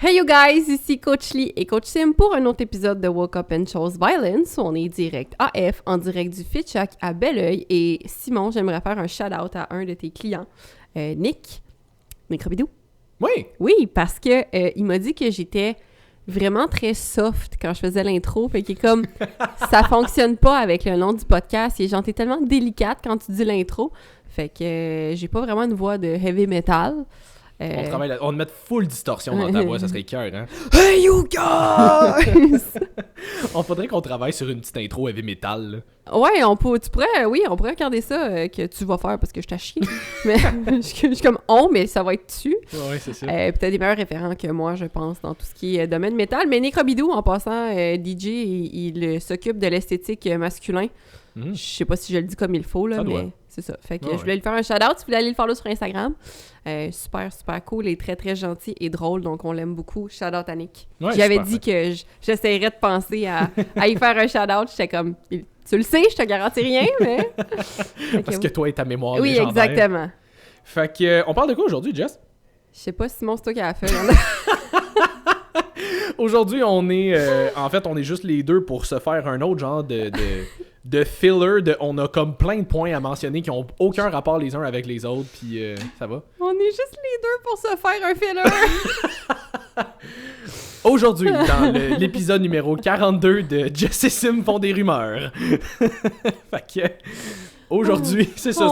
Hey you guys, ici Coach Lee et Coach Sim pour un autre épisode de Woke Up and Chose Violence. On est direct AF, en direct du Fitchak à Belleuil. Et Simon, j'aimerais faire un shout-out à un de tes clients, Nick Robidou. Oui! Oui, parce que il m'a dit que j'étais vraiment très soft quand je faisais l'intro. Fait qu'il est comme, ça fonctionne pas avec le nom du podcast. Et genre, t'es tellement délicate quand tu dis l'intro. Fait que j'ai pas vraiment une voix de heavy metal. On travaille là, on met full distorsion dans ta voix, ça serait cœur, hein? Hey you guys! On faudrait qu'on travaille sur une petite intro heavy metal, là. Ouais, on pourrait regarder ça que tu vas faire parce que je t'ai chié. Mais je suis comme mais ça va être tu. Ouais, c'est ça. Peut-être des meilleurs référents que moi, je pense, dans tout ce qui est domaine métal. Mais Nick Robidou, en passant, DJ, il s'occupe de l'esthétique masculin. Je sais pas si je le dis comme il faut, là, mais c'est ça. Fait que je voulais lui faire un shout-out. Si vous voulez aller le follow sur Instagram, super cool et très, très gentil et drôle. Donc, on l'aime beaucoup. Shout-out à Nick. Ouais, J'avais dit que j'essayerais de penser à y faire un shout-out. J'étais comme, tu le sais, je te garantis rien, mais... Parce que toi et ta mémoire oui, légendaire. exactement. Fait que, on parle de quoi aujourd'hui, Jess? Je sais pas, Simon, c'est toi qui as fait. Aujourd'hui, on est... en fait, on est juste les deux pour se faire un autre genre de filler. On a comme plein de points à mentionner qui ont aucun rapport les uns avec les autres, puis ça va? On est juste les deux pour se faire un filler. Aujourd'hui, dans l'épisode numéro 42 de Jess et Sim font des rumeurs. Fait que... Aujourd'hui, c'est ça,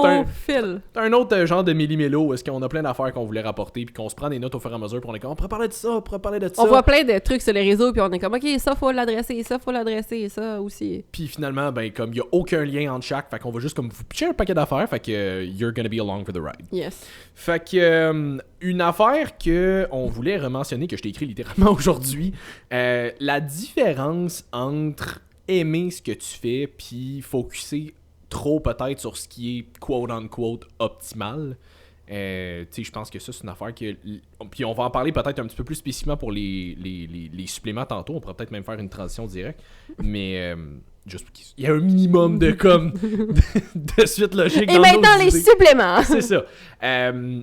c'est un autre genre de millimélo où est-ce qu'on a plein d'affaires qu'on voulait rapporter puis qu'on se prend des notes au fur et à mesure puis on est comme on pourrait parler de ça, on pourrait parler de ça. On voit plein de trucs sur les réseaux puis on est comme ok, ça faut l'adresser, ça aussi. Puis finalement, ben comme il y a aucun lien entre chaque, fait qu'on va juste comme vous pitcher un paquet d'affaires, fait que you're gonna be along for the ride. Yes. Fait que une affaire que on voulait rementionner, que je t'ai écrit littéralement aujourd'hui, la différence entre aimer ce que tu fais puis focusser trop peut-être sur ce qui est quote-unquote optimal. Tu sais, je pense que ça, c'est une affaire que... Puis on va en parler peut-être un petit peu plus spécifiquement pour les suppléments tantôt. On pourrait peut-être même faire une transition directe. Mais juste il y a un minimum de comme de suite logique. Et maintenant, les suppléments! C'est ça.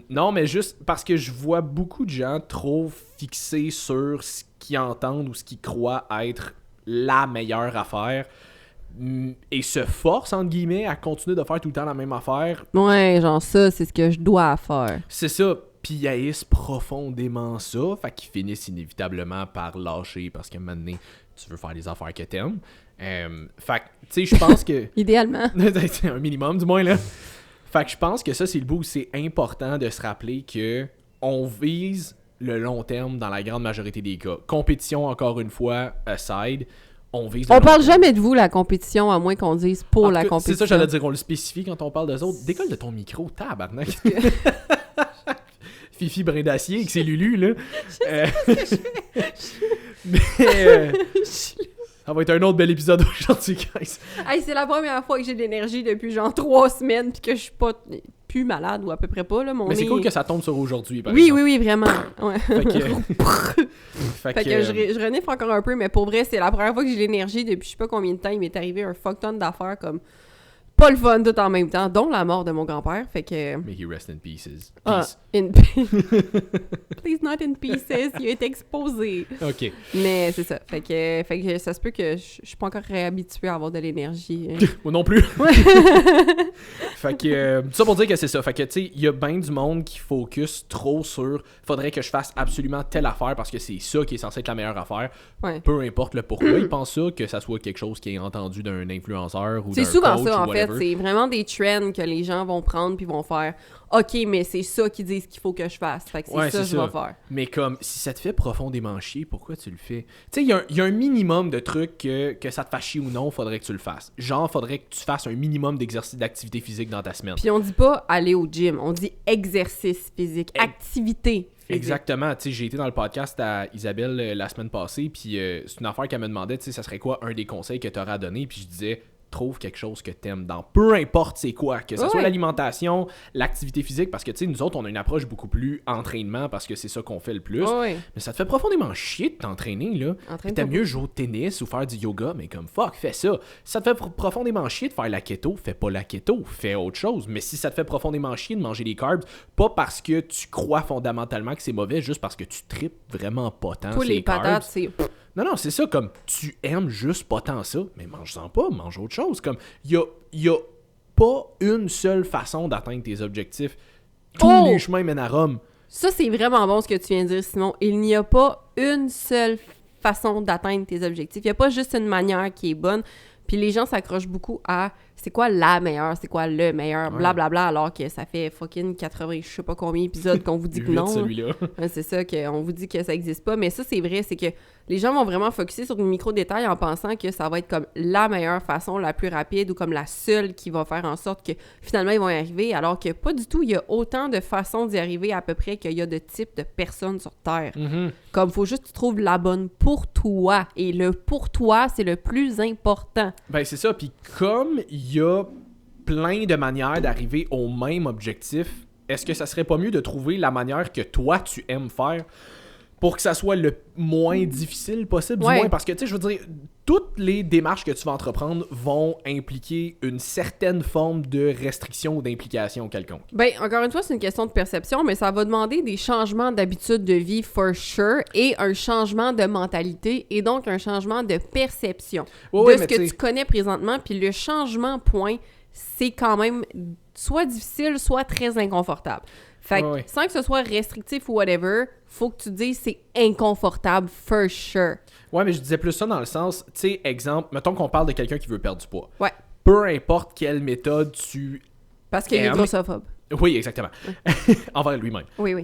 Non, mais juste parce que je vois beaucoup de gens trop fixés sur ce qu'ils entendent ou ce qu'ils croient être la meilleure affaire. Et se force, entre guillemets, à continuer de faire tout le temps la même affaire. Ouais, genre ça, c'est ce que je dois faire. C'est ça. Puis ils haïssent profondément ça. Fait qu'ils finissent inévitablement par lâcher parce qu'à un moment donné, tu veux faire les affaires que t'aimes. Fait que, tu sais, je pense que... Idéalement. C'est un minimum, du moins, là. Fait que je pense que ça, c'est le bout où c'est important de se rappeler que on vise le long terme dans la grande majorité des cas. Compétition, encore une fois, aside... On parle jamais de vous, la compétition, à moins qu'on dise pour la compétition. C'est ça, j'allais dire, on le spécifie quand on parle d'eux autres. Décolle de ton micro, tabarnak. Fifi brin d'acier avec ses Lulu, là. Je sais pas ce que je fais. Ça va être un autre bel épisode aujourd'hui, guys. Hey, c'est la première fois que j'ai de l'énergie depuis genre 3 semaines puis que je suis pas plus malade ou à peu près pas, là. Mais c'est cool que ça tombe sur aujourd'hui, par exemple. Oui, oui, vraiment. Ouais. Fait que je renifle encore un peu, mais pour vrai, c'est la première fois que j'ai de l'énergie depuis je sais pas combien de temps. Il m'est arrivé un fuck ton d'affaires comme pas le fun tout en même temps, dont la mort de mon grand-père. Fait que... May he rest in pieces. Please not in pieces. Il a été exposé. OK. Mais c'est ça. Fait que ça se peut que je suis pas encore réhabituée à avoir de l'énergie. Moi non plus. Fait que ça pour dire que c'est ça. Fait que tu sais, il y a bien du monde qui focus trop sur faudrait que je fasse absolument telle affaire parce que c'est ça qui est censé être la meilleure affaire. Ouais. Peu importe le pourquoi, ils pensent ça, que ça soit quelque chose qui est entendu d'un influenceur ou d'un coach. C'est souvent ça, en fait. C'est vraiment des trends que les gens vont prendre puis vont faire OK, mais c'est ça qu'ils disent qu'il faut que je fasse. Fait que c'est ça que je vais faire. Mais comme, si ça te fait profondément chier, pourquoi tu le fais? Tu sais, il y a un minimum de trucs que ça te fasse chier ou non, faudrait que tu le fasses. Genre, faudrait que tu fasses un minimum d'exercice d'activité physique dans ta semaine. Puis on dit pas aller au gym, on dit exercice physique, activité physique. Exactement. Tu sais, j'ai été dans le podcast à Isabelle la semaine passée, puis c'est une affaire qu'elle me demandait, tu sais, ça serait quoi un des conseils que tu aurais à donner? Puis je disais... trouve quelque chose que t'aimes dans peu importe c'est quoi, que ce soit l'alimentation, l'activité physique, parce que tu sais, nous autres, on a une approche beaucoup plus entraînement parce que c'est ça qu'on fait le plus. Mais ça te fait profondément chier de t'entraîner, là. T'aimes mieux jouer au tennis ou faire du yoga, mais comme fuck, fais ça. Si ça te fait profondément chier de faire la keto, fais pas la keto, fais autre chose. Mais si ça te fait profondément chier de manger des carbs, pas parce que tu crois fondamentalement que c'est mauvais, juste parce que tu tripes vraiment pas tant tous les carbs. Patates, c'est... Non, c'est ça, comme, tu aimes juste pas tant ça, mais mange-en pas, mange autre chose. Comme, y a pas une seule façon d'atteindre tes objectifs. Tous les chemins mènent à Rome. Ça, c'est vraiment bon ce que tu viens de dire, Simon. Il n'y a pas une seule façon d'atteindre tes objectifs. Il n'y a pas juste une manière qui est bonne. Puis les gens s'accrochent beaucoup à c'est quoi la meilleure, c'est quoi le meilleur, blablabla, alors que ça fait fucking 80, je sais pas combien d'épisodes qu'on vous dit que non. Celui-là. C'est ça, qu'on vous dit que ça existe pas. Mais ça, c'est vrai, c'est que les gens vont vraiment focusser sur des micro-détails en pensant que ça va être comme la meilleure façon, la plus rapide ou comme la seule qui va faire en sorte que finalement ils vont y arriver, alors que pas du tout. Il y a autant de façons d'y arriver à peu près qu'il y a de types de personnes sur Terre. Comme, faut juste que tu trouves la bonne pour toi. Et le pour toi, c'est le plus important. Ben, c'est ça. Puis comme il y a plein de manières d'arriver au même objectif, est-ce que ça serait pas mieux de trouver la manière que toi, tu aimes faire pour que ça soit le moins difficile possible, du moins? Parce que, tu sais, je veux dire, toutes les démarches que tu vas entreprendre vont impliquer une certaine forme de restriction ou d'implication quelconque. Ben, encore une fois, c'est une question de perception, mais ça va demander des changements d'habitude de vie, for sure, et un changement de mentalité, et donc un changement de perception de ce que tu connais présentement, puis le changement, point, c'est quand même soit difficile, soit très inconfortable. Fait que, sans que ce soit restrictif ou whatever, faut que tu dises c'est inconfortable, for sure. Ouais, mais je disais plus ça dans le sens, tu sais, exemple, mettons qu'on parle de quelqu'un qui veut perdre du poids. Ouais. Peu importe quelle méthode tu Parce qu'il est grossophobe. Oui, exactement. Envers lui-même. Oui.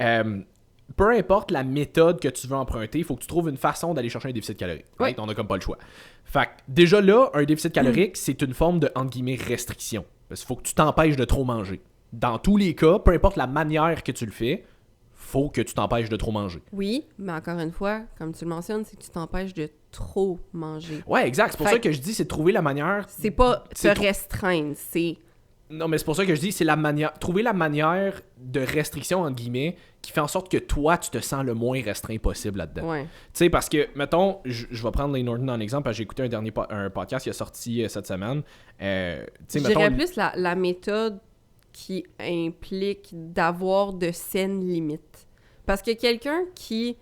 Peu importe la méthode que tu veux emprunter, il faut que tu trouves une façon d'aller chercher un déficit calorique. Right? On a comme pas le choix. Fait que déjà là, un déficit calorique, c'est une forme de, entre guillemets, restriction. Parce qu'il faut que tu t'empêches de trop manger. Dans tous les cas, peu importe la manière que tu le fais, faut que tu t'empêches de trop manger. Oui, mais encore une fois, comme tu le mentionnes, c'est que tu t'empêches de trop manger. Ouais, exact. C'est pour ça que je dis, c'est de trouver la manière... C'est pas te restreindre, c'est... Non, mais c'est pour ça que je dis, c'est la manière... Trouver la manière de restriction, entre guillemets, qui fait en sorte que toi, tu te sens le moins restreint possible là-dedans. Ouais. Tu sais, parce que, mettons, je vais prendre Layne Norton en exemple, parce que j'ai écouté un podcast qui a sorti cette semaine. Je dirais plus la méthode qui implique d'avoir de saines limites. Parce que quelqu'un qui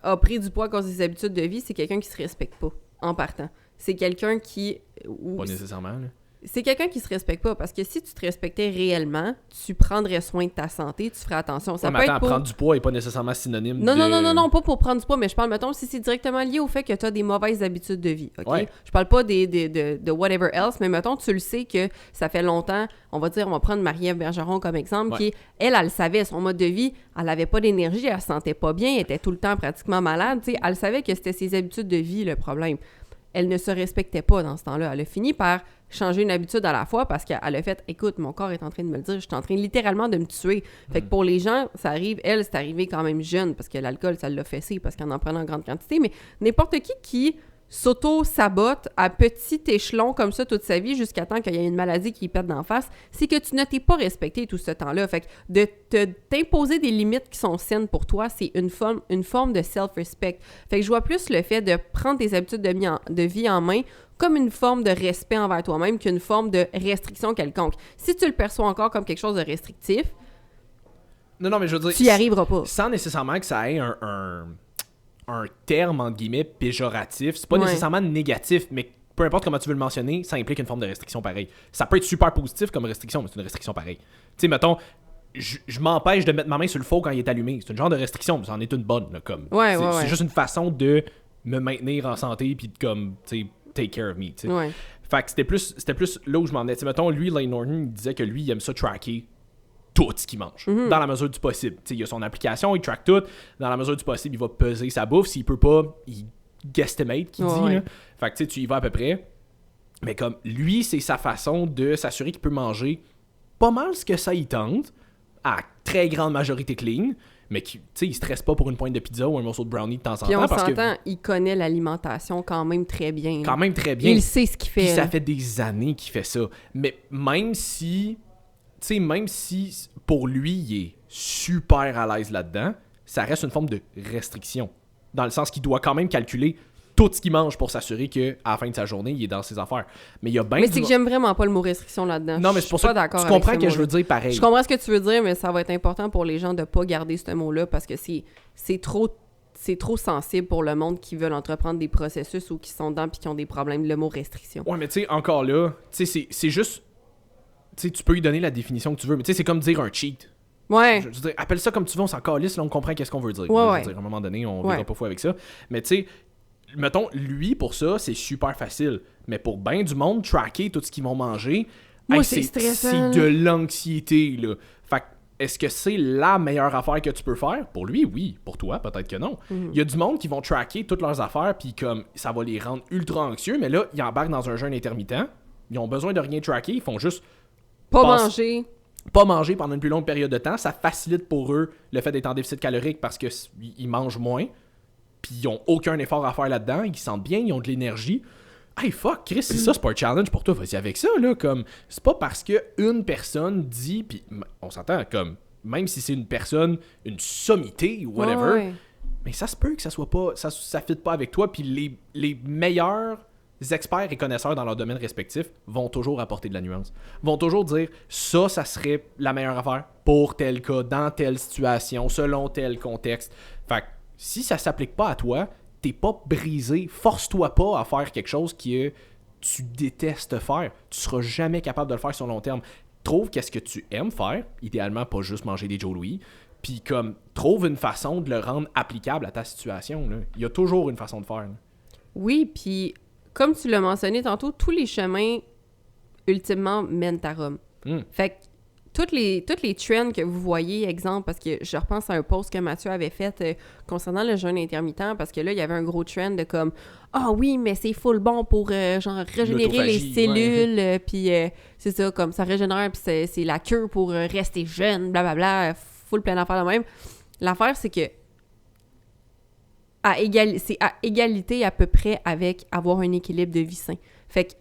a pris du poids à cause des habitudes de vie, c'est quelqu'un qui se respecte pas, en partant. C'est quelqu'un qui... Pas nécessairement, là. C'est quelqu'un qui se respecte pas, parce que si tu te respectais réellement, tu prendrais soin de ta santé, tu ferais attention. Ça peut être prendre du poids n'est pas nécessairement synonyme Non, pas pour prendre du poids, mais je parle, mettons, si c'est directement lié au fait que tu as des mauvaises habitudes de vie, OK? Ouais. Je parle pas de whatever else, mais mettons, tu le sais que ça fait longtemps, on va prendre Marie-Ève Bergeron comme exemple, qui, elle le savait, son mode de vie, elle avait pas d'énergie, elle se sentait pas bien, elle était tout le temps pratiquement malade, tu sais, elle savait que c'était ses habitudes de vie le problème. Elle ne se respectait pas dans ce temps-là. Elle a fini par changer une habitude à la fois parce qu'elle a fait « Écoute, mon corps est en train de me le dire, je suis en train littéralement de me tuer. » Fait que pour les gens, ça arrive, elle, c'est arrivé quand même jeune parce que l'alcool, ça l'a fessé parce qu'elle en prenait en grande quantité, mais n'importe qui s'auto-sabote à petit échelon comme ça toute sa vie jusqu'à temps qu'il y ait une maladie qui pète d'en face, c'est que tu ne t'es pas respecté tout ce temps-là. Fait que de t'imposer des limites qui sont saines pour toi, c'est une forme de self-respect. Fait que je vois plus le fait de prendre tes habitudes de vie en main comme une forme de respect envers toi-même qu'une forme de restriction quelconque. Si tu le perçois encore comme quelque chose de restrictif, non, mais je veux dire, tu y arriveras pas. Sans nécessairement que ça ait un terme, entre guillemets, péjoratif. C'est pas nécessairement négatif, mais peu importe comment tu veux le mentionner, ça implique une forme de restriction pareille. Ça peut être super positif comme restriction, mais c'est une restriction pareille. Tu sais, mettons, je m'empêche de mettre ma main sur le faux quand il est allumé. C'est une genre de restriction, mais ça en est une bonne, là, comme. C'est juste une façon de me maintenir en santé puis de, comme, tu sais, take care of me, tu sais. Ouais. Fait que c'était plus là où je m'en venais. Tu sais, mettons, lui, Layne Norton, il disait que lui, il aime ça tracker tout ce qu'il mange, dans la mesure du possible. T'sais, il a son application, il track tout. Dans la mesure du possible, il va peser sa bouffe. S'il peut pas, il guesstimate, qu'il dit. Là. Fait que tu y vas à peu près. Mais comme lui, c'est sa façon de s'assurer qu'il peut manger pas mal ce que ça y tente, à très grande majorité clean, mais qui, tu sais, il stresse pas pour une pointe de pizza ou un morceau de brownie de temps en temps. Puis on s'entend, il connaît l'alimentation quand même très bien. Quand même très bien. Il sait ce qu'il fait. Puis ça fait des années qu'il fait ça. Mais même si pour lui, il est super à l'aise là-dedans, ça reste une forme de restriction. Dans le sens qu'il doit quand même calculer tout ce qu'il mange pour s'assurer qu'à la fin de sa journée, il est dans ses affaires. Mais il y a bien. Mais c'est que j'aime vraiment pas le mot restriction là-dedans. Non, mais c'est pour ça que tu comprends ce que je veux dire pareil. Je comprends ce que tu veux dire, mais ça va être important pour les gens de pas garder ce mot-là parce que c'est trop sensible pour le monde qui veulent entreprendre des processus ou qui sont dedans puis qui ont des problèmes. Le mot restriction. Ouais, mais tu sais, encore là, tu sais, c'est juste. Tu sais, tu peux lui donner la définition que tu veux, mais tu sais, c'est comme dire un cheat. Ouais. Je veux dire, appelle ça comme tu veux, on s'en calisse, là, on comprend qu'est-ce qu'on veut dire. Ouais, je veux dire, à un moment donné, on verra pas fou avec ça. Mais tu sais, mettons, lui, pour ça, c'est super facile. Mais pour ben du monde, tracker tout ce qu'ils vont manger, moi, c'est stressant. C'est de l'anxiété, là. Fait que, est-ce que c'est la meilleure affaire que tu peux faire? Pour lui, oui. Pour toi, peut-être que non. Il y a du monde qui vont tracker toutes leurs affaires, puis comme ça va les rendre ultra anxieux, mais là, ils embarquent dans un jeûne intermittent. Ils ont besoin de rien tracker, ils font juste pas manger pendant une plus longue période de temps. Ça facilite pour eux le fait d'être en déficit calorique parce qu'ils mangent moins. Puis ils ont aucun effort à faire là-dedans. Ils se sentent bien, ils ont de l'énergie. Hey fuck, Chris, c'est ça, c'est pas un challenge pour toi. Vas-y avec ça, là. Comme, c'est pas parce qu'une personne dit, puis on s'entend, comme, même si c'est une personne, une sommité ou whatever, mais ça se peut que ça soit pas, ça fit pas avec toi. Puis les meilleurs experts et connaisseurs dans leur domaine respectif vont toujours apporter de la nuance. Vont toujours dire ça serait la meilleure affaire pour tel cas, dans telle situation, selon tel contexte. Fait que si ça s'applique pas à toi, t'es pas brisé. Force-toi pas à faire quelque chose que tu détestes faire. Tu seras jamais capable de le faire sur le long terme. Trouve qu'est-ce que tu aimes faire, idéalement pas juste manger des Joe Louis, puis comme trouve une façon de le rendre applicable à ta situation. Là. Il y a toujours une façon de faire. Là. Oui, puis comme tu l'as mentionné tantôt, tous les chemins, ultimement, mènent à Rome. Fait que toutes les trends que vous voyez, exemple, parce que je repense à un post que Mathieu avait fait concernant le jeûne intermittent, parce que là, il y avait un gros trend de comme « Ah oui, mais c'est full bon pour genre régénérer les cellules, puis c'est ça, comme ça régénère, puis c'est la cure pour rester jeune, blablabla, full plein d'affaires de même. » L'affaire, c'est que c'est à égalité à peu près avec avoir un équilibre de vie sain. Fait que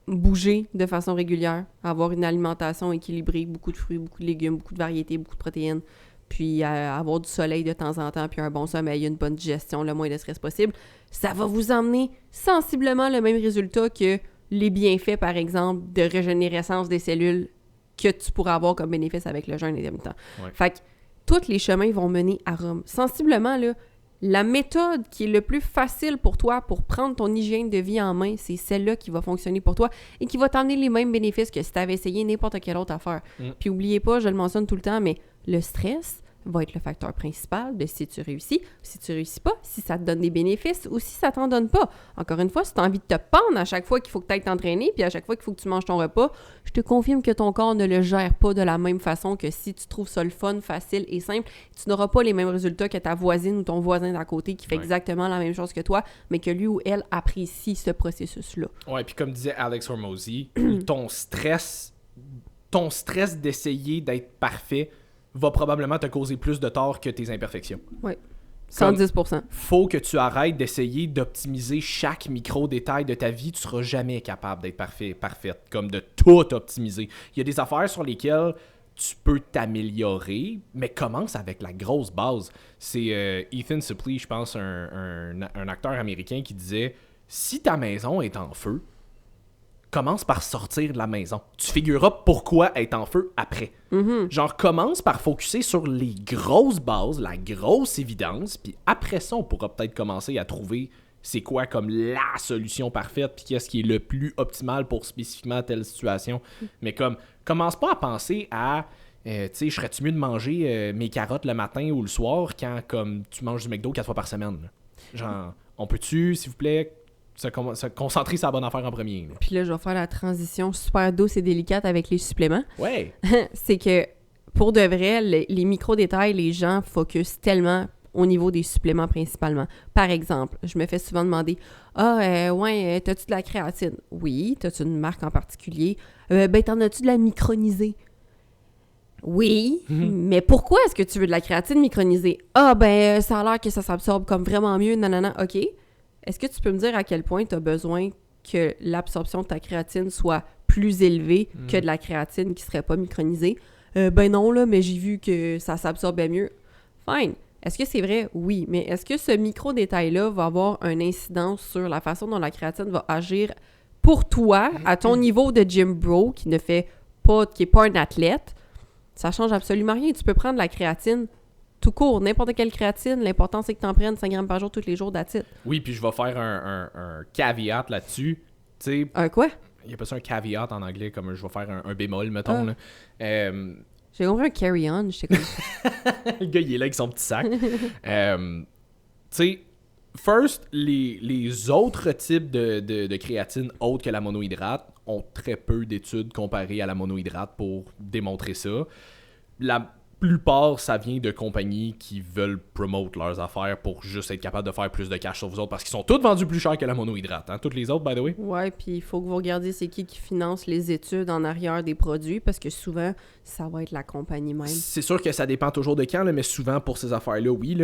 bouger de façon régulière, avoir une alimentation équilibrée, beaucoup de fruits, beaucoup de légumes, beaucoup de variétés, beaucoup de protéines, puis avoir du soleil de temps en temps, puis un bon sommeil, une bonne digestion, le moins de stress possible, ça va vous emmener sensiblement le même résultat que les bienfaits, par exemple, de régénérescence des cellules que tu pourrais avoir comme bénéfice avec le jeûne intermittent. Ouais. Fait que tous les chemins vont mener à Rome. Sensiblement, là, la méthode qui est le plus facile pour toi pour prendre ton hygiène de vie en main, c'est celle-là qui va fonctionner pour toi et qui va t'emmener les mêmes bénéfices que si tu avais essayé n'importe quelle autre affaire. Puis oubliez pas, je le mentionne tout le temps, mais le stress va être le facteur principal de si tu réussis, si tu réussis pas, si ça te donne des bénéfices ou si ça t'en donne pas. Encore une fois, si tu as envie de te pendre à chaque fois qu'il faut que tu ailles t'entraîner puis à chaque fois qu'il faut que tu manges ton repas, je te confirme que ton corps ne le gère pas de la même façon que si tu trouves ça le fun, facile et simple. Tu n'auras pas les mêmes résultats que ta voisine ou ton voisin d'à côté qui fait exactement la même chose que toi, mais que lui ou elle apprécie ce processus-là. Ouais, puis comme disait Alex Hormozy, ton stress d'essayer d'être parfait va probablement te causer plus de tort que tes imperfections. Oui, 110%. Faut que tu arrêtes d'essayer d'optimiser chaque micro-détail de ta vie. Tu seras jamais capable d'être parfaite, comme de tout optimiser. Il y a des affaires sur lesquelles tu peux t'améliorer, mais commence avec la grosse base. C'est Ethan Suplee, je pense, un acteur américain qui disait « Si ta maison est en feu, commence par sortir de la maison. Tu figureras pourquoi être en feu après. Genre, commence par focusser sur les grosses bases, la grosse évidence, puis après ça, on pourra peut-être commencer à trouver c'est quoi comme la solution parfaite, puis qu'est-ce qui est le plus optimal pour spécifiquement telle situation. Mais comme, commence pas à penser à, tu sais, serais-tu mieux de manger mes carottes le matin ou le soir quand comme tu manges du McDo 4 fois par semaine. Là. Genre, on peut-tu, s'il vous plaît, se concentrer sur la bonne affaire en premier. Là. Puis là, je vais faire la transition super douce et délicate avec les suppléments. Ouais. C'est que, pour de vrai, les micro-détails, les gens focusent tellement au niveau des suppléments principalement. Par exemple, je me fais souvent demander « Ah, t'as-tu de la créatine? » Oui. T'as-tu une marque en particulier? « Ben, t'en as-tu de la micronisée? » Oui, mais pourquoi est-ce que tu veux de la créatine micronisée? Ah, ben, ça a l'air que ça s'absorbe comme vraiment mieux, nanana, OK. Est-ce que tu peux me dire à quel point tu as besoin que l'absorption de ta créatine soit plus élevée que de la créatine qui serait pas micronisée? Ben non, là, mais j'ai vu que ça s'absorbait mieux. Fine. Est-ce que c'est vrai? Oui. Mais est-ce que ce micro-détail-là va avoir une incidence sur la façon dont la créatine va agir pour toi, à ton niveau de gym bro, qui n'est pas un athlète? Ça change absolument rien. Tu peux prendre la créatine tout court, n'importe quelle créatine. L'important, c'est que tu en prennes 5 grammes par jour tous les jours, that's it. Oui, puis je vais faire un caveat là-dessus. Tu sais, un quoi? Il y a pas ça un caveat en anglais, comme je vais faire un bémol, mettons. Là. J'ai compris un carry-on, je sais comme le gars, il est là avec son petit sac. Tu sais, first, les autres types de créatine autres que la monohydrate ont très peu d'études comparées à la monohydrate pour démontrer ça. La plupart, ça vient de compagnies qui veulent promote leurs affaires pour juste être capables de faire plus de cash sur vous autres parce qu'ils sont tous vendus plus cher que la monohydrate. Hein? Toutes les autres, by the way. Ouais, puis il faut que vous regardiez c'est qui finance les études en arrière des produits parce que souvent, ça va être la compagnie même. C'est sûr que ça dépend toujours de quand, là, mais souvent pour ces affaires-là, oui.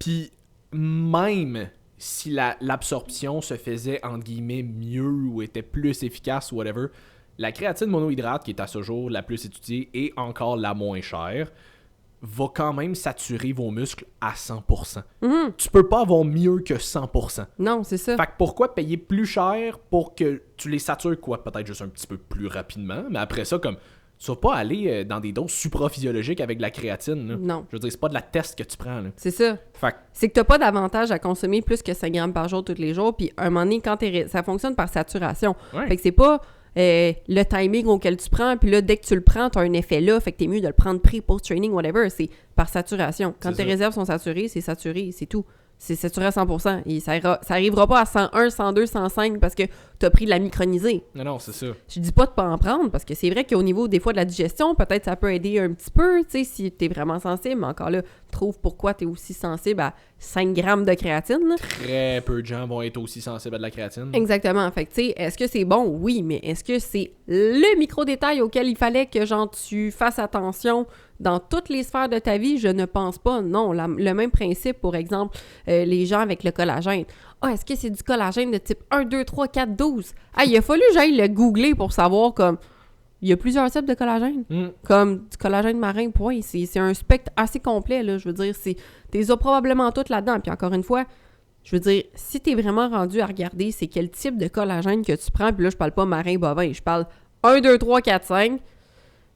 Puis même si l'absorption se faisait, entre guillemets, mieux ou était plus efficace ou whatever, la créatine monohydrate, qui est à ce jour la plus étudiée et encore la moins chère, va quand même saturer vos muscles à 100%. Tu peux pas avoir mieux que 100%. Non, c'est ça. Fait que pourquoi payer plus cher pour que tu les satures, quoi, peut-être juste un petit peu plus rapidement, mais après ça, comme, tu vas pas aller dans des doses supraphysiologiques avec de la créatine. Là. Non. Je veux dire, c'est pas de la test que tu prends. Là. C'est ça. C'est que t'as pas d'avantage à consommer plus que 5 grammes par jour tous les jours, puis à un moment donné, quand ça fonctionne par saturation. Ouais. Fait que c'est pas... le timing auquel tu prends, puis là, dès que tu le prends, tu as un effet là, fait que t'es mieux de le prendre pré, post-training, whatever, c'est par saturation. Quand tes réserves sont saturées, c'est tout. C'est saturé à 100%. Et ça arrivera pas à 101, 102, 105 parce que tu as pris de la micronisée. Non, c'est ça. Je dis pas de pas en prendre parce que c'est vrai qu'au niveau des fois de la digestion, peut-être ça peut aider un petit peu, tu sais, si t'es vraiment sensible, mais encore là, trouve pourquoi t'es aussi sensible à 5 grammes de créatine. Là. Très peu de gens vont être aussi sensibles à de la créatine. Exactement. Fait que, tu sais, est-ce que c'est bon? Oui, mais est-ce que c'est le micro-détail auquel il fallait que, genre, tu fasses attention dans toutes les sphères de ta vie? Je ne pense pas. Non. Le même principe, pour exemple, les gens avec le collagène. Ah, est-ce que c'est du collagène de type 1, 2, 3, 4, 12? Ah, il a fallu que j'aille le googler pour savoir, comme, il y a plusieurs types de collagène. Comme du collagène marin, point. C'est un spectre assez complet, là. Je veux dire, t'es probablement toutes là-dedans. Puis encore une fois, je veux dire, si t'es vraiment rendu à regarder c'est quel type de collagène que tu prends, puis là, je parle pas marin, bovin, je parle 1, 2, 3, 4, 5...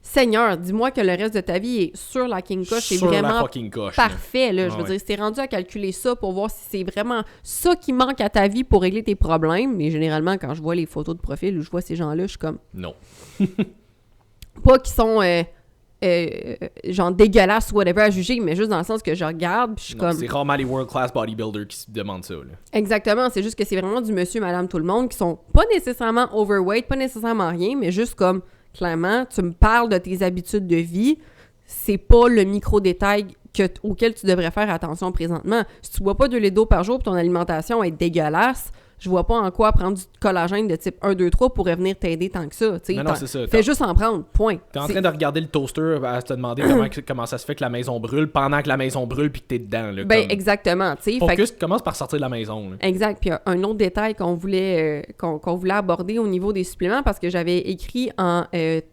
Seigneur, dis-moi que le reste de ta vie est sur la King Coche, c'est vraiment parfait. Là. Je veux dire, si t'es rendu à calculer ça pour voir si c'est vraiment ça qui manque à ta vie pour régler tes problèmes, mais généralement, quand je vois les photos de profil où je vois ces gens-là, je suis comme... Non. Pas qu'ils sont genre dégueulasses ou whatever à juger, mais juste dans le sens que je regarde, puis je suis comme... C'est rarement les world-class bodybuilders qui se demandent ça. Là. Exactement, c'est juste que c'est vraiment du monsieur, madame, tout le monde qui sont pas nécessairement overweight, pas nécessairement rien, mais juste comme... Clairement, tu me parles de tes habitudes de vie, c'est pas le micro-détail auquel tu devrais faire attention présentement. Si tu bois pas 2 litres d'eau par jour et ton alimentation est dégueulasse, je vois pas en quoi prendre du collagène de type 1, 2, 3 pourrait venir t'aider tant que ça. Non, c'est ça. Fais juste en prendre, point. T'es en train de regarder le toaster à te demander comment ça se fait que la maison brûle pendant que la maison brûle puis que t'es dedans. Là, ben, exactement. Focus, commence par sortir de la maison. Là. Exact. Puis un autre détail qu'on voulait aborder au niveau des suppléments, parce que j'avais écrit en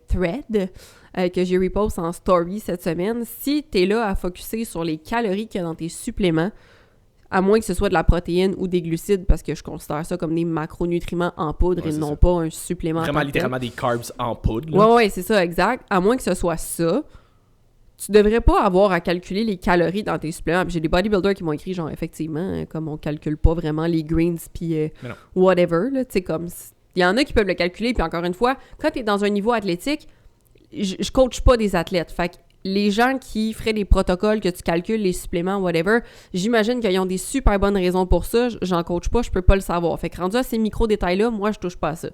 thread que j'ai repost en story cette semaine, si t'es là à focusser sur les calories qu'il y a dans tes suppléments, à moins que ce soit de la protéine ou des glucides, parce que je considère ça comme des macronutriments en poudre et non pas un supplément. Vraiment littéralement des carbs en poudre. Ouais, c'est ça, exact. À moins que ce soit ça, tu devrais pas avoir à calculer les calories dans tes suppléments. Puis j'ai des bodybuilders qui m'ont écrit, genre, effectivement, comme on calcule pas vraiment les greens puis whatever, là, tu sais, comme... Il y en a qui peuvent le calculer, puis encore une fois, quand t'es dans un niveau athlétique, je coach pas des athlètes, fait que les gens qui feraient des protocoles, que tu calcules les suppléments, whatever, j'imagine qu'ils ont des super bonnes raisons pour ça. J'en coach pas, je peux pas le savoir. Fait que rendu à ces micro-détails-là, moi, je touche pas à ça.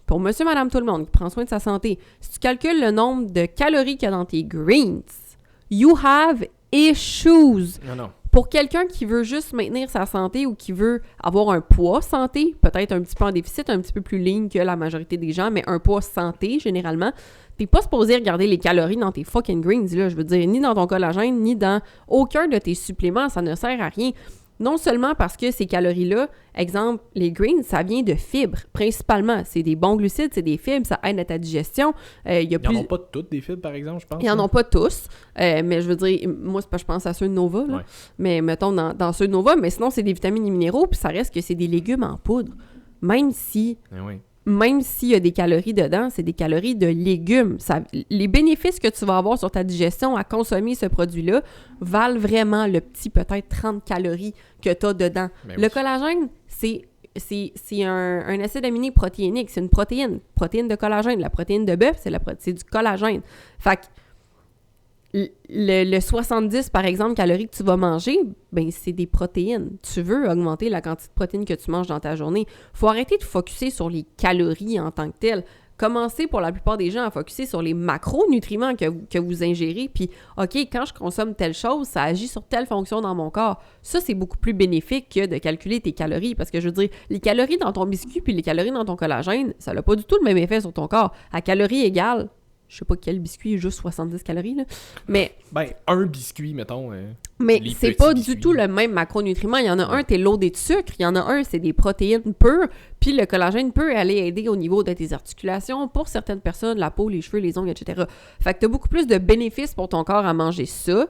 Pour monsieur, madame, tout le monde qui prend soin de sa santé, si tu calcules le nombre de calories qu'il y a dans tes greens, you have issues. Non. Pour quelqu'un qui veut juste maintenir sa santé ou qui veut avoir un poids santé, peut-être un petit peu en déficit, un petit peu plus lean que la majorité des gens, mais un poids santé, généralement, t'es pas supposé regarder les calories dans tes fucking greens, là. Je veux dire, ni dans ton collagène, ni dans aucun de tes suppléments, ça ne sert à rien. Non seulement parce que ces calories-là, exemple, les greens, ça vient de fibres, principalement. C'est des bons glucides, c'est des fibres, ça aide à ta digestion. Ils n'en ont pas toutes des fibres, par exemple, je pense. Ils n'en ont pas tous, mais je veux dire, moi, c'est pas, je pense à ceux de Nova, là. Ouais. Mais mettons, dans ceux de Nova, mais sinon, c'est des vitamines et minéraux, puis ça reste que c'est des légumes en poudre. Même si... Même s'il y a des calories dedans, c'est des calories de légumes. Les bénéfices que tu vas avoir sur ta digestion à consommer ce produit-là valent vraiment le petit peut-être 30 calories que tu as dedans. Le collagène, c'est un acide aminé protéinique. C'est une protéine de collagène. La protéine de bœuf, c'est du collagène. Fait que le 70, par exemple, calories que tu vas manger, ben c'est des protéines. Tu veux augmenter la quantité de protéines que tu manges dans ta journée. Faut arrêter de focusser sur les calories en tant que telles. Commencez pour la plupart des gens à focusser sur les macronutriments que vous ingérez. Puis, OK, quand je consomme telle chose, ça agit sur telle fonction dans mon corps. Ça, c'est beaucoup plus bénéfique que de calculer tes calories. Parce que je veux dire, les calories dans ton biscuit puis les calories dans ton collagène, ça n'a pas du tout le même effet sur ton corps. À calories égales, je sais pas quel biscuit est juste 70 calories, là. Mais... Ben, un biscuit, mettons. Mais c'est pas du tout le même macronutriment. Il y en a un, t'es loadé de sucre. Il y en a un, c'est des protéines pures. Puis le collagène peut aller aider au niveau de tes articulations. Pour certaines personnes, la peau, les cheveux, les ongles, etc. Fait que t'as beaucoup plus de bénéfices pour ton corps à manger ça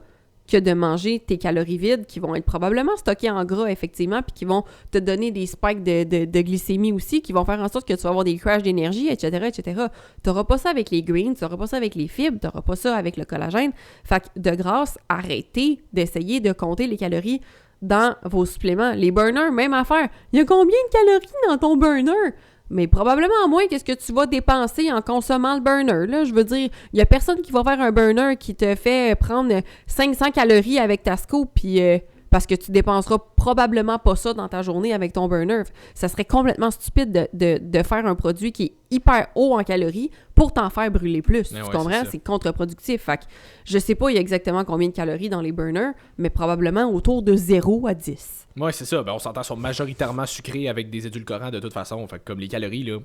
que de manger tes calories vides qui vont être probablement stockées en gras, effectivement, puis qui vont te donner des spikes de glycémie aussi, qui vont faire en sorte que tu vas avoir des crashs d'énergie, etc., etc. T'auras pas ça avec les greens, t'auras pas ça avec les fibres, t'auras pas ça avec le collagène. Fait que, de grâce, arrêtez d'essayer de compter les calories dans vos suppléments. Les burners, même affaire. Il y a combien de calories dans ton burner? Mais probablement moins que ce que tu vas dépenser en consommant le burner. Là, je veux dire, il y a personne qui va faire un burner qui te fait prendre 500 calories avec ta scoop, puis parce que tu dépenseras probablement pas ça dans ta journée avec ton burner. Ça serait complètement stupide de faire un produit qui est hyper haut en calories pour t'en faire brûler plus. Tu comprends? C'est contre-productif. Fait que je sais pas il y a exactement combien de calories dans les burners, mais probablement autour de 0 à 10. Ouais, c'est ça. Ben, on s'entend sur majoritairement sucrés avec des édulcorants de toute façon. Fait que comme les calories, là...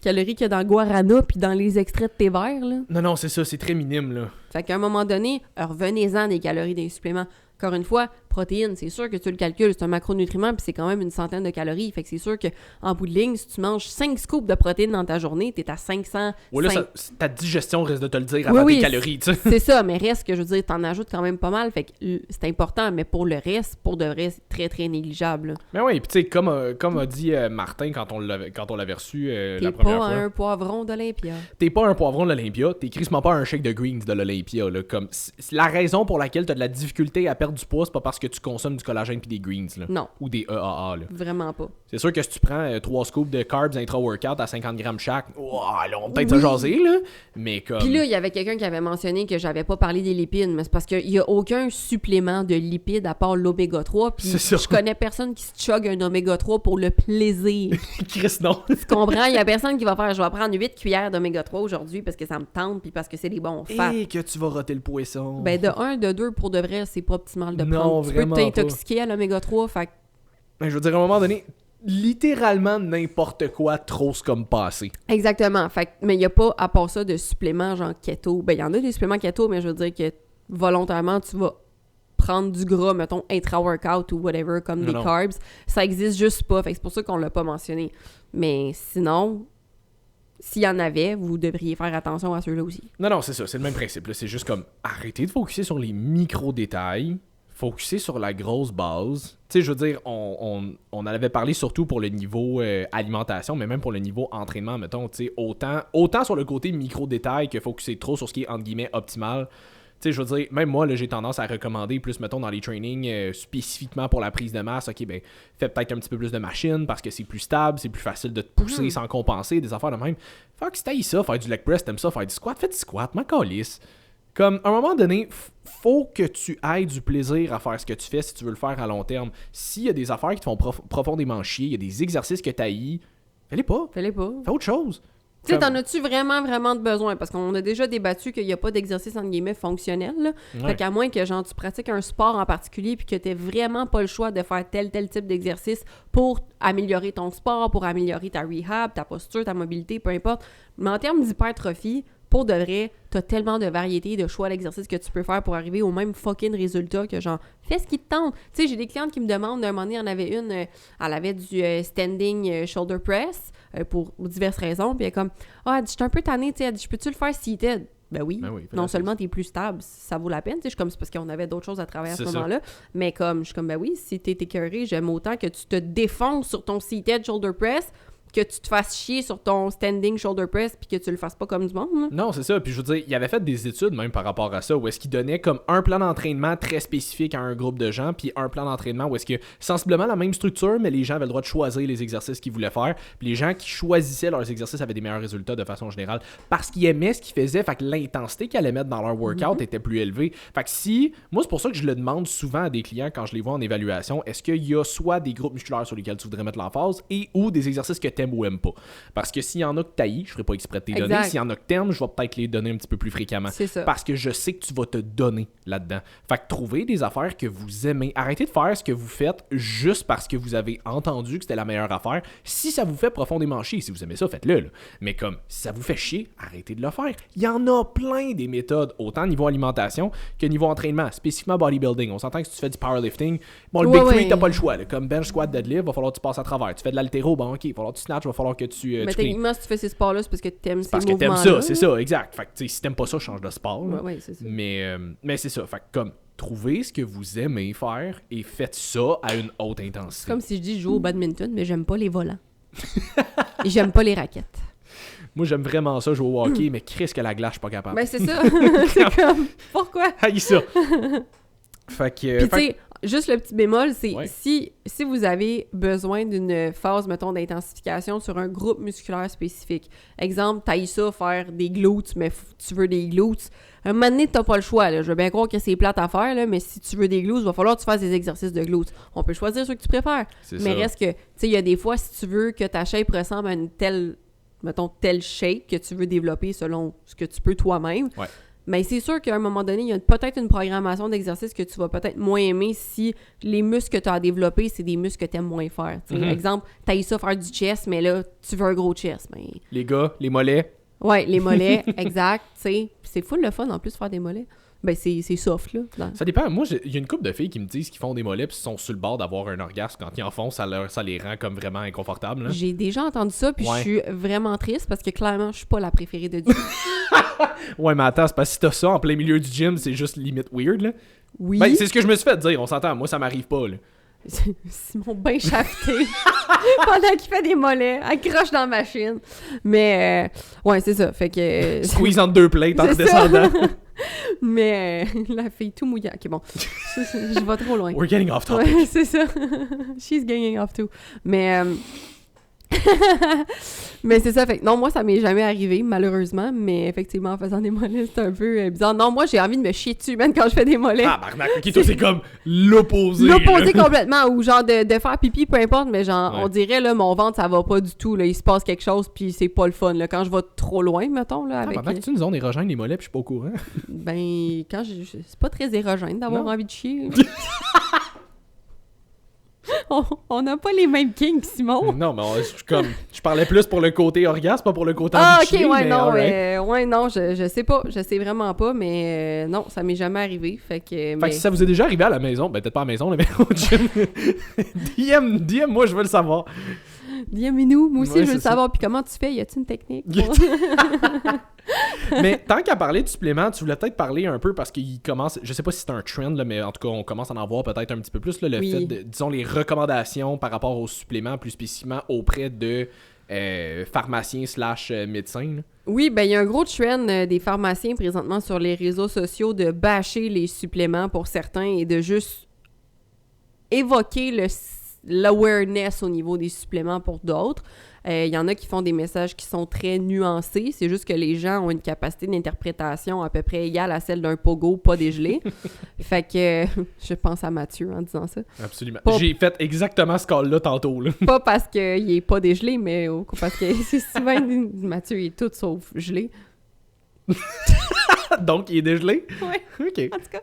Calories qu'il y a dans le guarana puis dans les extraits de thé vert, là. Non, c'est ça. C'est très minime, là. Fait qu'à un moment donné, revenez-en des calories des suppléments. Encore une fois, protéines, c'est sûr que tu le calcules, c'est un macronutriment, puis c'est quand même une centaine de calories. Fait que c'est sûr qu'en bout de ligne, si tu manges 5 scoops de protéines dans ta journée, t'es à 500... Oui, là, ta digestion risque de te le dire avant tes calories, tu sais. C'est ça, mais reste que, je veux dire, t'en ajoutes quand même pas mal, fait que c'est important, mais pour le reste, pour de vrai, c'est très, très négligeable. Mais oui, puis tu sais, comme a dit Martin quand on l'avait reçu la première fois... T'es pas un poivron d'Olympia. T'es pas un poivron de l'Olympia, t'es crissement pas un shake de greens de l'Olympia, là. Comme, la raison pour laquelle t'as de la difficulté à perdre du poids, c'est pas parce que tu consommes du collagène pis des greens, là. Non. Ou des EAA, là. Vraiment pas. C'est sûr que si tu prends 3 scoops de carbs intra-workout à 50 grammes chaque, là, on peut peut-être se jaser, là. Mais comme... Puis là, il y avait quelqu'un qui avait mentionné que j'avais pas parlé des lipides, mais c'est parce qu'il y a aucun supplément de lipides à part l'oméga 3, puis je connais personne qui se chug un oméga 3 pour le plaisir. Chris, non. Tu comprends? Il y a personne qui va faire, je vais prendre 8 cuillères d'oméga 3 aujourd'hui parce que ça me tente, puis parce que c'est des bons fats. Et que tu vas roter le poisson. Ben, de 1, de 2, pour de vrai, c'est pas optimal de prendre. Non, tu peux t'intoxiquer à l'oméga 3, fait que... Ben, je veux dire, à un moment donné, littéralement n'importe quoi trop c'est comme passé. Exactement. Fait que, mais il n'y a pas, à part ça, de suppléments genre keto. Ben, il y en a des suppléments keto, mais je veux dire que volontairement, tu vas prendre du gras, mettons, intra-workout ou whatever, comme des carbs. Ça existe juste pas. Fait que c'est pour ça qu'on l'a pas mentionné. Mais sinon... S'il y en avait, vous devriez faire attention à ceux-là aussi. Non, c'est ça. C'est le même principe. Là. C'est juste comme arrêter de focuser sur les micro-détails, focuser sur la grosse base. Tu sais, je veux dire, on en avait parlé surtout pour le niveau alimentation, mais même pour le niveau entraînement, mettons, tu sais, autant sur le côté micro-détail que focuser trop sur ce qui est, entre guillemets, optimal. Tu sais, je veux dire, même moi, là, j'ai tendance à recommander plus, mettons, dans les trainings spécifiquement pour la prise de masse, ok, ben, fais peut-être un petit peu plus de machine parce que c'est plus stable, c'est plus facile de te pousser sans compenser, des affaires de même. Fait que si t'ailles ça, faire du leg press, t'aimes ça, faire du squat, fais du squat, m'en calisse. Comme, à un moment donné, faut que tu aies du plaisir à faire ce que tu fais si tu veux le faire à long terme. S'il y a des affaires qui te font profondément chier, il y a des exercices que t'haïs, fais-les pas. Fais-les pas. Fais autre chose. Tu sais, t'en as-tu vraiment, vraiment de besoin? Parce qu'on a déjà débattu qu'il n'y a pas d'exercice, entre guillemets, fonctionnel, là. Ouais. Fait qu'à moins que, genre, tu pratiques un sport en particulier puis que t'aies vraiment pas le choix de faire tel type d'exercice pour améliorer ton sport, pour améliorer ta rehab, ta posture, ta mobilité, peu importe. Mais en termes d'hypertrophie, pour de vrai, t'as tellement de variétés de choix d'exercices que tu peux faire pour arriver au même fucking résultat que genre, fais ce qui te tente. Tu sais, j'ai des clientes qui me demandent, d'un moment donné, il y en avait une, elle avait du standing shoulder press pour diverses raisons, puis elle est comme, elle dit, je suis un peu tannée, tu sais, elle dit, je peux-tu le faire seated? Ben oui, non seulement t'es plus stable, ça vaut la peine, tu sais, je suis comme, c'est parce qu'on avait d'autres choses à travailler à ce moment-là, mais comme, je suis comme, ben oui, si t'es écœuré, j'aime autant que tu te défonces sur ton seated shoulder press, que tu te fasses chier sur ton standing shoulder press puis que tu le fasses pas comme du monde. Là. Non, c'est ça. Puis je veux dire, il avait fait des études même par rapport à ça, où est-ce qu'il donnait comme un plan d'entraînement très spécifique à un groupe de gens, puis un plan d'entraînement où est-ce que sensiblement la même structure, mais les gens avaient le droit de choisir les exercices qu'ils voulaient faire. Puis les gens qui choisissaient leurs exercices avaient des meilleurs résultats de façon générale parce qu'ils aimaient ce qu'ils faisaient, fait que l'intensité qu'ils allaient mettre dans leur workout était plus élevée. Fait que si, moi c'est pour ça que je le demande souvent à des clients quand je les vois en évaluation, est-ce qu'il y a soit des groupes musculaires sur lesquels tu voudrais mettre l'emphase et ou des exercices que t'aimes ou aimes pas. Parce que s'il y en a que t'haïs, je ferai pas exprès de te les donner. S'il y en a que t'aimes, je vais peut-être les donner un petit peu plus fréquemment. C'est ça. Parce que je sais que tu vas te donner là-dedans. Fait que trouvez des affaires que vous aimez. Arrêtez de faire ce que vous faites juste parce que vous avez entendu que c'était la meilleure affaire. Si ça vous fait profondément chier, si vous aimez ça, faites-le. Là. Mais comme si ça vous fait chier, arrêtez de le faire. Il y en a plein des méthodes, autant niveau alimentation que niveau entraînement, spécifiquement bodybuilding. On s'entend que si tu fais du powerlifting, bon, le big three, t'as pas le choix. Là. Comme bench, squat, deadlift, va falloir que tu passes à travers. Tu fais de l'haltéro, bon ok, va falloir que tu snatch, va falloir que tu mais techniquement, si tu fais ces sports-là, c'est parce que t'aimes ces parce que t'aimes ça, c'est ça, exact. Fait que si t'aimes pas ça, change de sport. Ouais, c'est ça. Mais c'est ça. Fait que comme, trouvez ce que vous aimez faire et faites ça à une haute intensité. C'est comme si je dis je joue au badminton, mais j'aime pas les volants. Et j'aime pas les raquettes. Moi, j'aime vraiment ça, jouer au hockey, mais Chris que la glace, je suis pas capable. Ben, c'est ça. C'est comme, pourquoi? Haïs ça. Fait que... Puis tu sais, juste le petit bémol, c'est si vous avez besoin d'une phase, mettons, d'intensification sur un groupe musculaire spécifique. Exemple, t'ailles ça, faire des glutes, mais tu veux des glutes. Un moment donné, t'as pas le choix, là. Je veux bien croire que c'est plate à faire, là, mais si tu veux des glutes, il va falloir que tu fasses des exercices de glutes. On peut choisir ceux que tu préfères. Mais reste que, tu sais, il y a des fois, si tu veux que ta shape ressemble à une telle shape que tu veux développer selon ce que tu peux toi-même, mais c'est sûr qu'à un moment donné, il y a peut-être une programmation d'exercices que tu vas peut-être moins aimer si les muscles que tu as à développer, c'est des muscles que tu aimes moins faire. Exemple, tu as ça faire du chest, mais là, tu veux un gros chest. Mais... Les gars, les mollets. Ouais, les mollets, exact. C'est full le fun en plus de faire des mollets. Ben, c'est soft, là. Ça dépend. Moi, il y a une couple de filles qui me disent qu'ils font des mollets puis sont sur le bord d'avoir un orgasme. Quand ils en font, ça les rend comme vraiment inconfortables. Là. J'ai déjà entendu ça, puis je suis vraiment triste parce que clairement, je suis pas la préférée de Dieu. Ouais, mais attends, c'est parce que si t'as ça en plein milieu du gym, c'est juste limite weird, là. Oui. Ben, c'est ce que je me suis fait dire, on s'entend. Moi, ça m'arrive pas, là. Simon bien chafeté pendant qu'il fait des mollets, accroche dans la machine. Mais, ouais, c'est ça. Fait que... Squeeze entre deux plates en descendant. Mais la fille tout mouillée. Ok, bon. Je vais trop loin. We're getting off topic. Ouais, c'est ça. She's getting off too. Mais... mais c'est ça, fait que non, moi ça m'est jamais arrivé malheureusement, mais effectivement en faisant des mollets c'est un peu bizarre. Non, moi j'ai envie de me chier dessus même quand je fais des mollets. Ah barnac, ok, toi c'est comme l'opposé complètement, ou genre de faire pipi, peu importe, mais genre on dirait là mon ventre ça va pas du tout, là il se passe quelque chose puis c'est pas le fun là, quand je vais trop loin mettons là avec... que tu une zone érogène les mollets puis je suis pas au courant. Ben quand c'est pas très érogène d'avoir envie de chier. On n'a pas les mêmes kinks, Simon. Non, mais je parlais plus pour le côté orgasme, pas pour le côté ambiché. Ouais, non, je sais pas. Je sais vraiment pas, mais non, ça m'est jamais arrivé. Fait que si ça vous est déjà arrivé à la maison, ben peut-être pas à la maison, mais au gym, DM, moi, je veux le savoir. DM-nous, moi aussi, je veux le savoir. Puis comment tu fais? Y a-t-il une technique? Mais tant qu'à parler de suppléments, tu voulais peut-être parler un peu parce qu'il commence, je sais pas si c'est un trend, là, mais en tout cas, on commence à en voir peut-être un petit peu plus, là, fait de, disons, les recommandations par rapport aux suppléments, plus spécifiquement auprès de pharmaciens / médecins. Là. Oui, ben il y a un gros trend des pharmaciens présentement sur les réseaux sociaux de bâcher les suppléments pour certains et de juste évoquer l'awareness au niveau des suppléments pour d'autres. Il y en a qui font des messages qui sont très nuancés. C'est juste que les gens ont une capacité d'interprétation à peu près égale à celle d'un pogo pas dégelé. Fait que je pense à Mathieu en disant ça. Absolument. J'ai fait exactement ce call-là tantôt. Là. Pas parce qu'il est pas dégelé, mais parce que c'est souvent Mathieu est tout sauf gelé. Donc, il est dégelé? Oui. OK. En tout cas.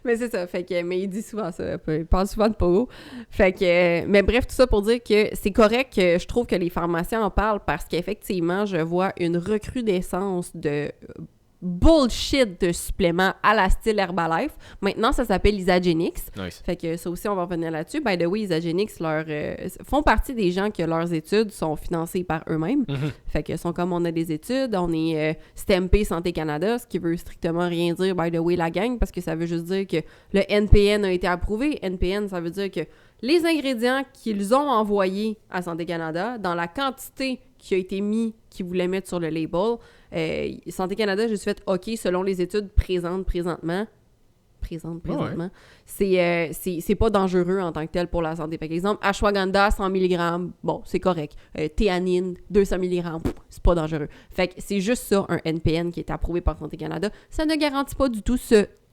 Mais c'est ça. Fait que, mais il dit souvent ça. Il parle souvent de pogo. Fait que, mais bref, tout ça pour dire que c'est correct que je trouve que les pharmaciens en parlent parce qu'effectivement, je vois une recrudescence de bullshit de suppléments à la style Herbalife. Maintenant, ça s'appelle Isagenix. Nice. Fait que ça aussi, on va revenir là-dessus. By the way, Isagenix font partie des gens que leurs études sont financées par eux-mêmes. Mm-hmm. Fait que sont comme on a des études, on est Stampé Santé Canada, ce qui veut strictement rien dire, by the way, la gang, parce que ça veut juste dire que le NPN a été approuvé. NPN, ça veut dire que les ingrédients qu'ils ont envoyés à Santé Canada, dans la quantité qui a été mis, qu'ils voulaient mettre sur le label, Santé Canada, j'ai fait OK, selon les études présentement, c'est pas dangereux en tant que tel pour la santé. Par exemple, ashwagandha, 100 mg, bon, c'est correct. Théanine, 200 mg, c'est pas dangereux. Fait que c'est juste ça, un NPN qui est approuvé par Santé Canada. Ça ne garantit pas du tout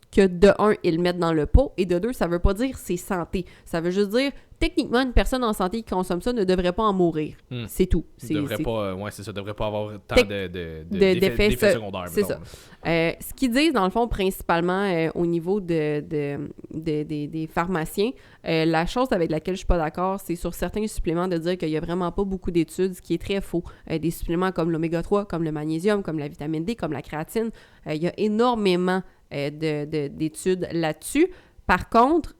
que de un, ils le mettent dans le pot, et de deux, ça veut pas dire c'est santé. Ça veut juste dire, techniquement, une personne en santé qui consomme ça ne devrait pas en mourir. C'est tout. Devrait pas avoir tant d'effets secondaires. C'est ça. Ce qu'ils disent, dans le fond, principalement au niveau des pharmaciens, la chose avec laquelle je suis pas d'accord, c'est sur certains suppléments de dire qu'il y a vraiment pas beaucoup d'études, ce qui est très faux. Des suppléments comme l'oméga 3, comme le magnésium, comme la vitamine D, comme la créatine, il y a énormément d'études là-dessus. Par contre,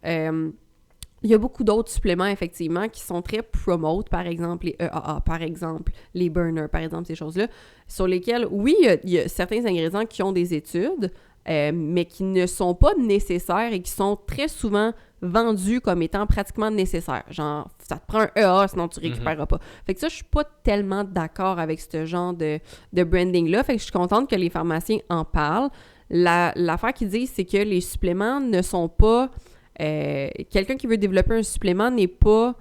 il y a beaucoup d'autres suppléments, effectivement, qui sont très promote, par exemple, les EAA, par exemple, les burners, par exemple, ces choses-là, sur lesquels, oui, il y a certains ingrédients qui ont des études, mais qui ne sont pas nécessaires et qui sont très souvent vendus comme étant pratiquement nécessaires. Genre, ça te prend un EAA, sinon tu récupéreras pas. Fait que ça, je suis pas tellement d'accord avec ce genre de branding-là. Fait que je suis contente que les pharmaciens en parlent. L'affaire qu'ils disent, c'est que les suppléments ne sont pas... quelqu'un qui veut développer un supplément n'est pas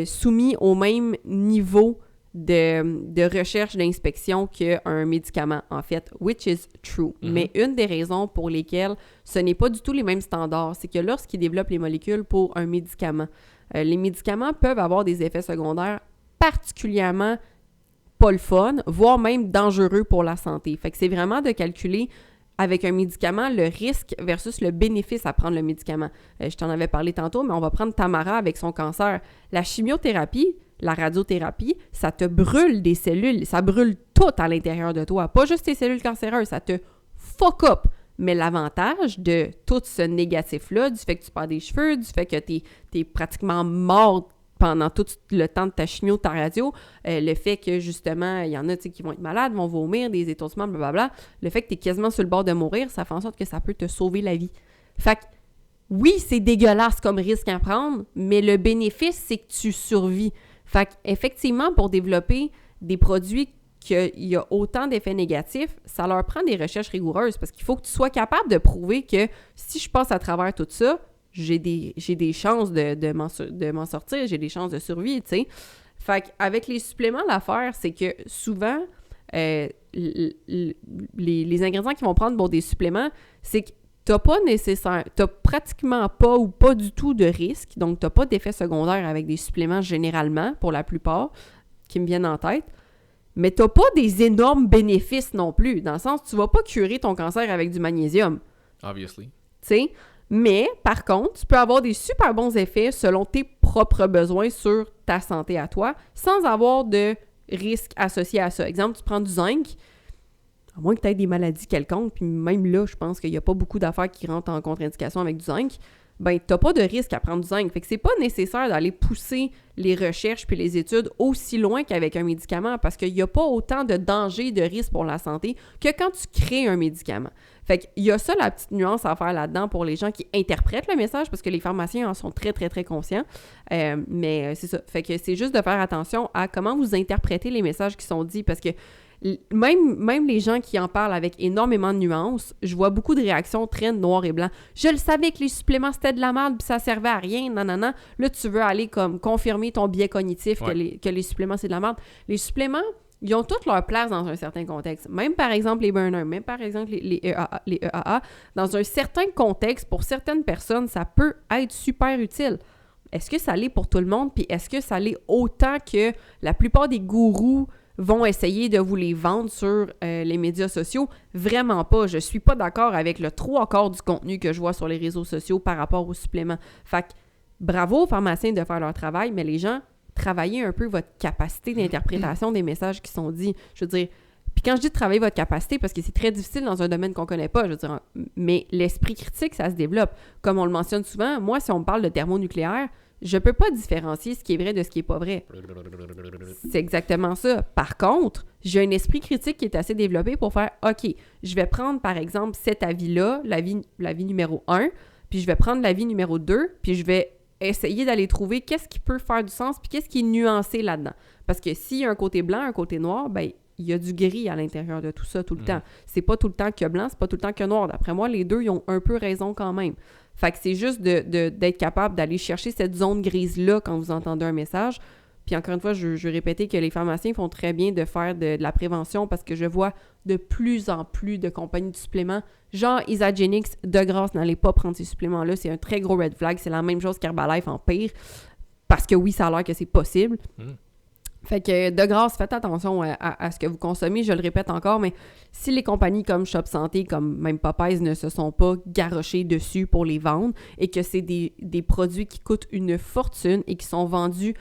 soumis au même niveau de recherche d'inspection qu'un médicament, en fait, which is true. Mais une des raisons pour lesquelles ce n'est pas du tout les mêmes standards, c'est que lorsqu'ils développent les molécules pour un médicament, les médicaments peuvent avoir des effets secondaires particulièrement pas le fun, voire même dangereux pour la santé. Fait que c'est vraiment de calculer avec un médicament, le risque versus le bénéfice à prendre le médicament. Je t'en avais parlé tantôt, mais on va prendre Tamara avec son cancer. La chimiothérapie, la radiothérapie, ça te brûle des cellules, ça brûle tout à l'intérieur de toi. Pas juste tes cellules cancéreuses, ça te fuck up. Mais l'avantage de tout ce négatif-là, du fait que tu perds des cheveux, du fait que t'es pratiquement mort pendant tout le temps de ta chimio, ta radio, le fait que, justement, il y en a qui vont être malades, vont vomir, des étourdissements, blablabla, le fait que tu es quasiment sur le bord de mourir, ça fait en sorte que ça peut te sauver la vie. Fait que, oui, c'est dégueulasse comme risque à prendre, mais le bénéfice, c'est que tu survis. Fait qu'effectivement, pour développer des produits qu'il y a autant d'effets négatifs, ça leur prend des recherches rigoureuses, parce qu'il faut que tu sois capable de prouver que si je passe à travers tout ça, j'ai des chances de m'en sortir, j'ai des chances de survie, tu sais. Fait qu'avec les suppléments, l'affaire, c'est que souvent, les ingrédients qu'ils vont prendre pour des suppléments, c'est que t'as pratiquement pas ou pas du tout de risque, donc t'as pas d'effet secondaire avec des suppléments généralement, pour la plupart, qui me viennent en tête, mais t'as pas des énormes bénéfices non plus, dans le sens que tu vas pas curer ton cancer avec du magnésium. Obviously. Tu sais. Mais, par contre, tu peux avoir des super bons effets selon tes propres besoins sur ta santé à toi, sans avoir de risque associé à ça. Exemple, tu prends du zinc, à moins que tu aies des maladies quelconques, puis même là, je pense qu'il n'y a pas beaucoup d'affaires qui rentrent en contre-indication avec du zinc, ben t'as pas de risque à prendre du zinc. Fait que c'est pas nécessaire d'aller pousser les recherches puis les études aussi loin qu'avec un médicament, parce qu'il n'y a pas autant de danger, de risque pour la santé que quand tu crées un médicament. Fait qu'il y a ça, la petite nuance à faire là-dedans pour les gens qui interprètent le message, parce que les pharmaciens en sont très, très, très conscients. Mais c'est ça. Fait que c'est juste de faire attention à comment vous interprétez les messages qui sont dits, parce que Même les gens qui en parlent avec énormément de nuances, je vois beaucoup de réactions très noir et blanc. Je le savais que les suppléments, c'était de la merde, puis ça servait à rien, nanana. Là, tu veux aller comme confirmer ton biais cognitif que les suppléments, c'est de la merde. Les suppléments, ils ont toute leur place dans un certain contexte. Même, par exemple, les burners, même, par exemple, les EAA. Dans un certain contexte, pour certaines personnes, ça peut être super utile. Est-ce que ça l'est pour tout le monde? Puis est-ce que ça l'est autant que la plupart des gourous vont essayer de vous les vendre sur les médias sociaux? Vraiment pas. Je suis pas d'accord avec le 3/4 du contenu que je vois sur les réseaux sociaux par rapport aux suppléments. Fait que bravo aux pharmaciens de faire leur travail, mais les gens, travaillez un peu votre capacité d'interprétation des messages qui sont dits. Je veux dire, puis quand je dis de travailler votre capacité, parce que c'est très difficile dans un domaine qu'on connaît pas, je veux dire, mais l'esprit critique, ça se développe. Comme on le mentionne souvent, moi, si on me parle de thermonucléaire, je peux pas différencier ce qui est vrai de ce qui est pas vrai. C'est exactement ça. Par contre, j'ai un esprit critique qui est assez développé pour faire, OK, je vais prendre, par exemple, cet avis-là, l'avis numéro 1, puis je vais prendre l'avis numéro 2, puis je vais essayer d'aller trouver qu'est-ce qui peut faire du sens puis qu'est-ce qui est nuancé là-dedans. Parce que s'il y a un côté blanc, un côté noir, ben il y a du gris à l'intérieur de tout ça tout le temps. C'est pas tout le temps que blanc, c'est pas tout le temps que noir. D'après moi, les deux, ils ont un peu raison quand même. Fait que c'est juste d'être capable d'aller chercher cette zone grise-là quand vous entendez un message. Puis encore une fois, je veux répéter que les pharmaciens font très bien de faire de la prévention parce que je vois de plus en plus de compagnies de suppléments. Genre Isagenix, de grâce, n'allez pas prendre ces suppléments-là. C'est un très gros red flag. C'est la même chose qu'Herbalife en pire. Parce que oui, ça a l'air que c'est possible. Fait que de grâce, faites attention à ce que vous consommez. Je le répète encore, mais si les compagnies comme Shop Santé, comme même Popeyes, ne se sont pas garochées dessus pour les vendre et que c'est des produits qui coûtent une fortune et qui sont vendus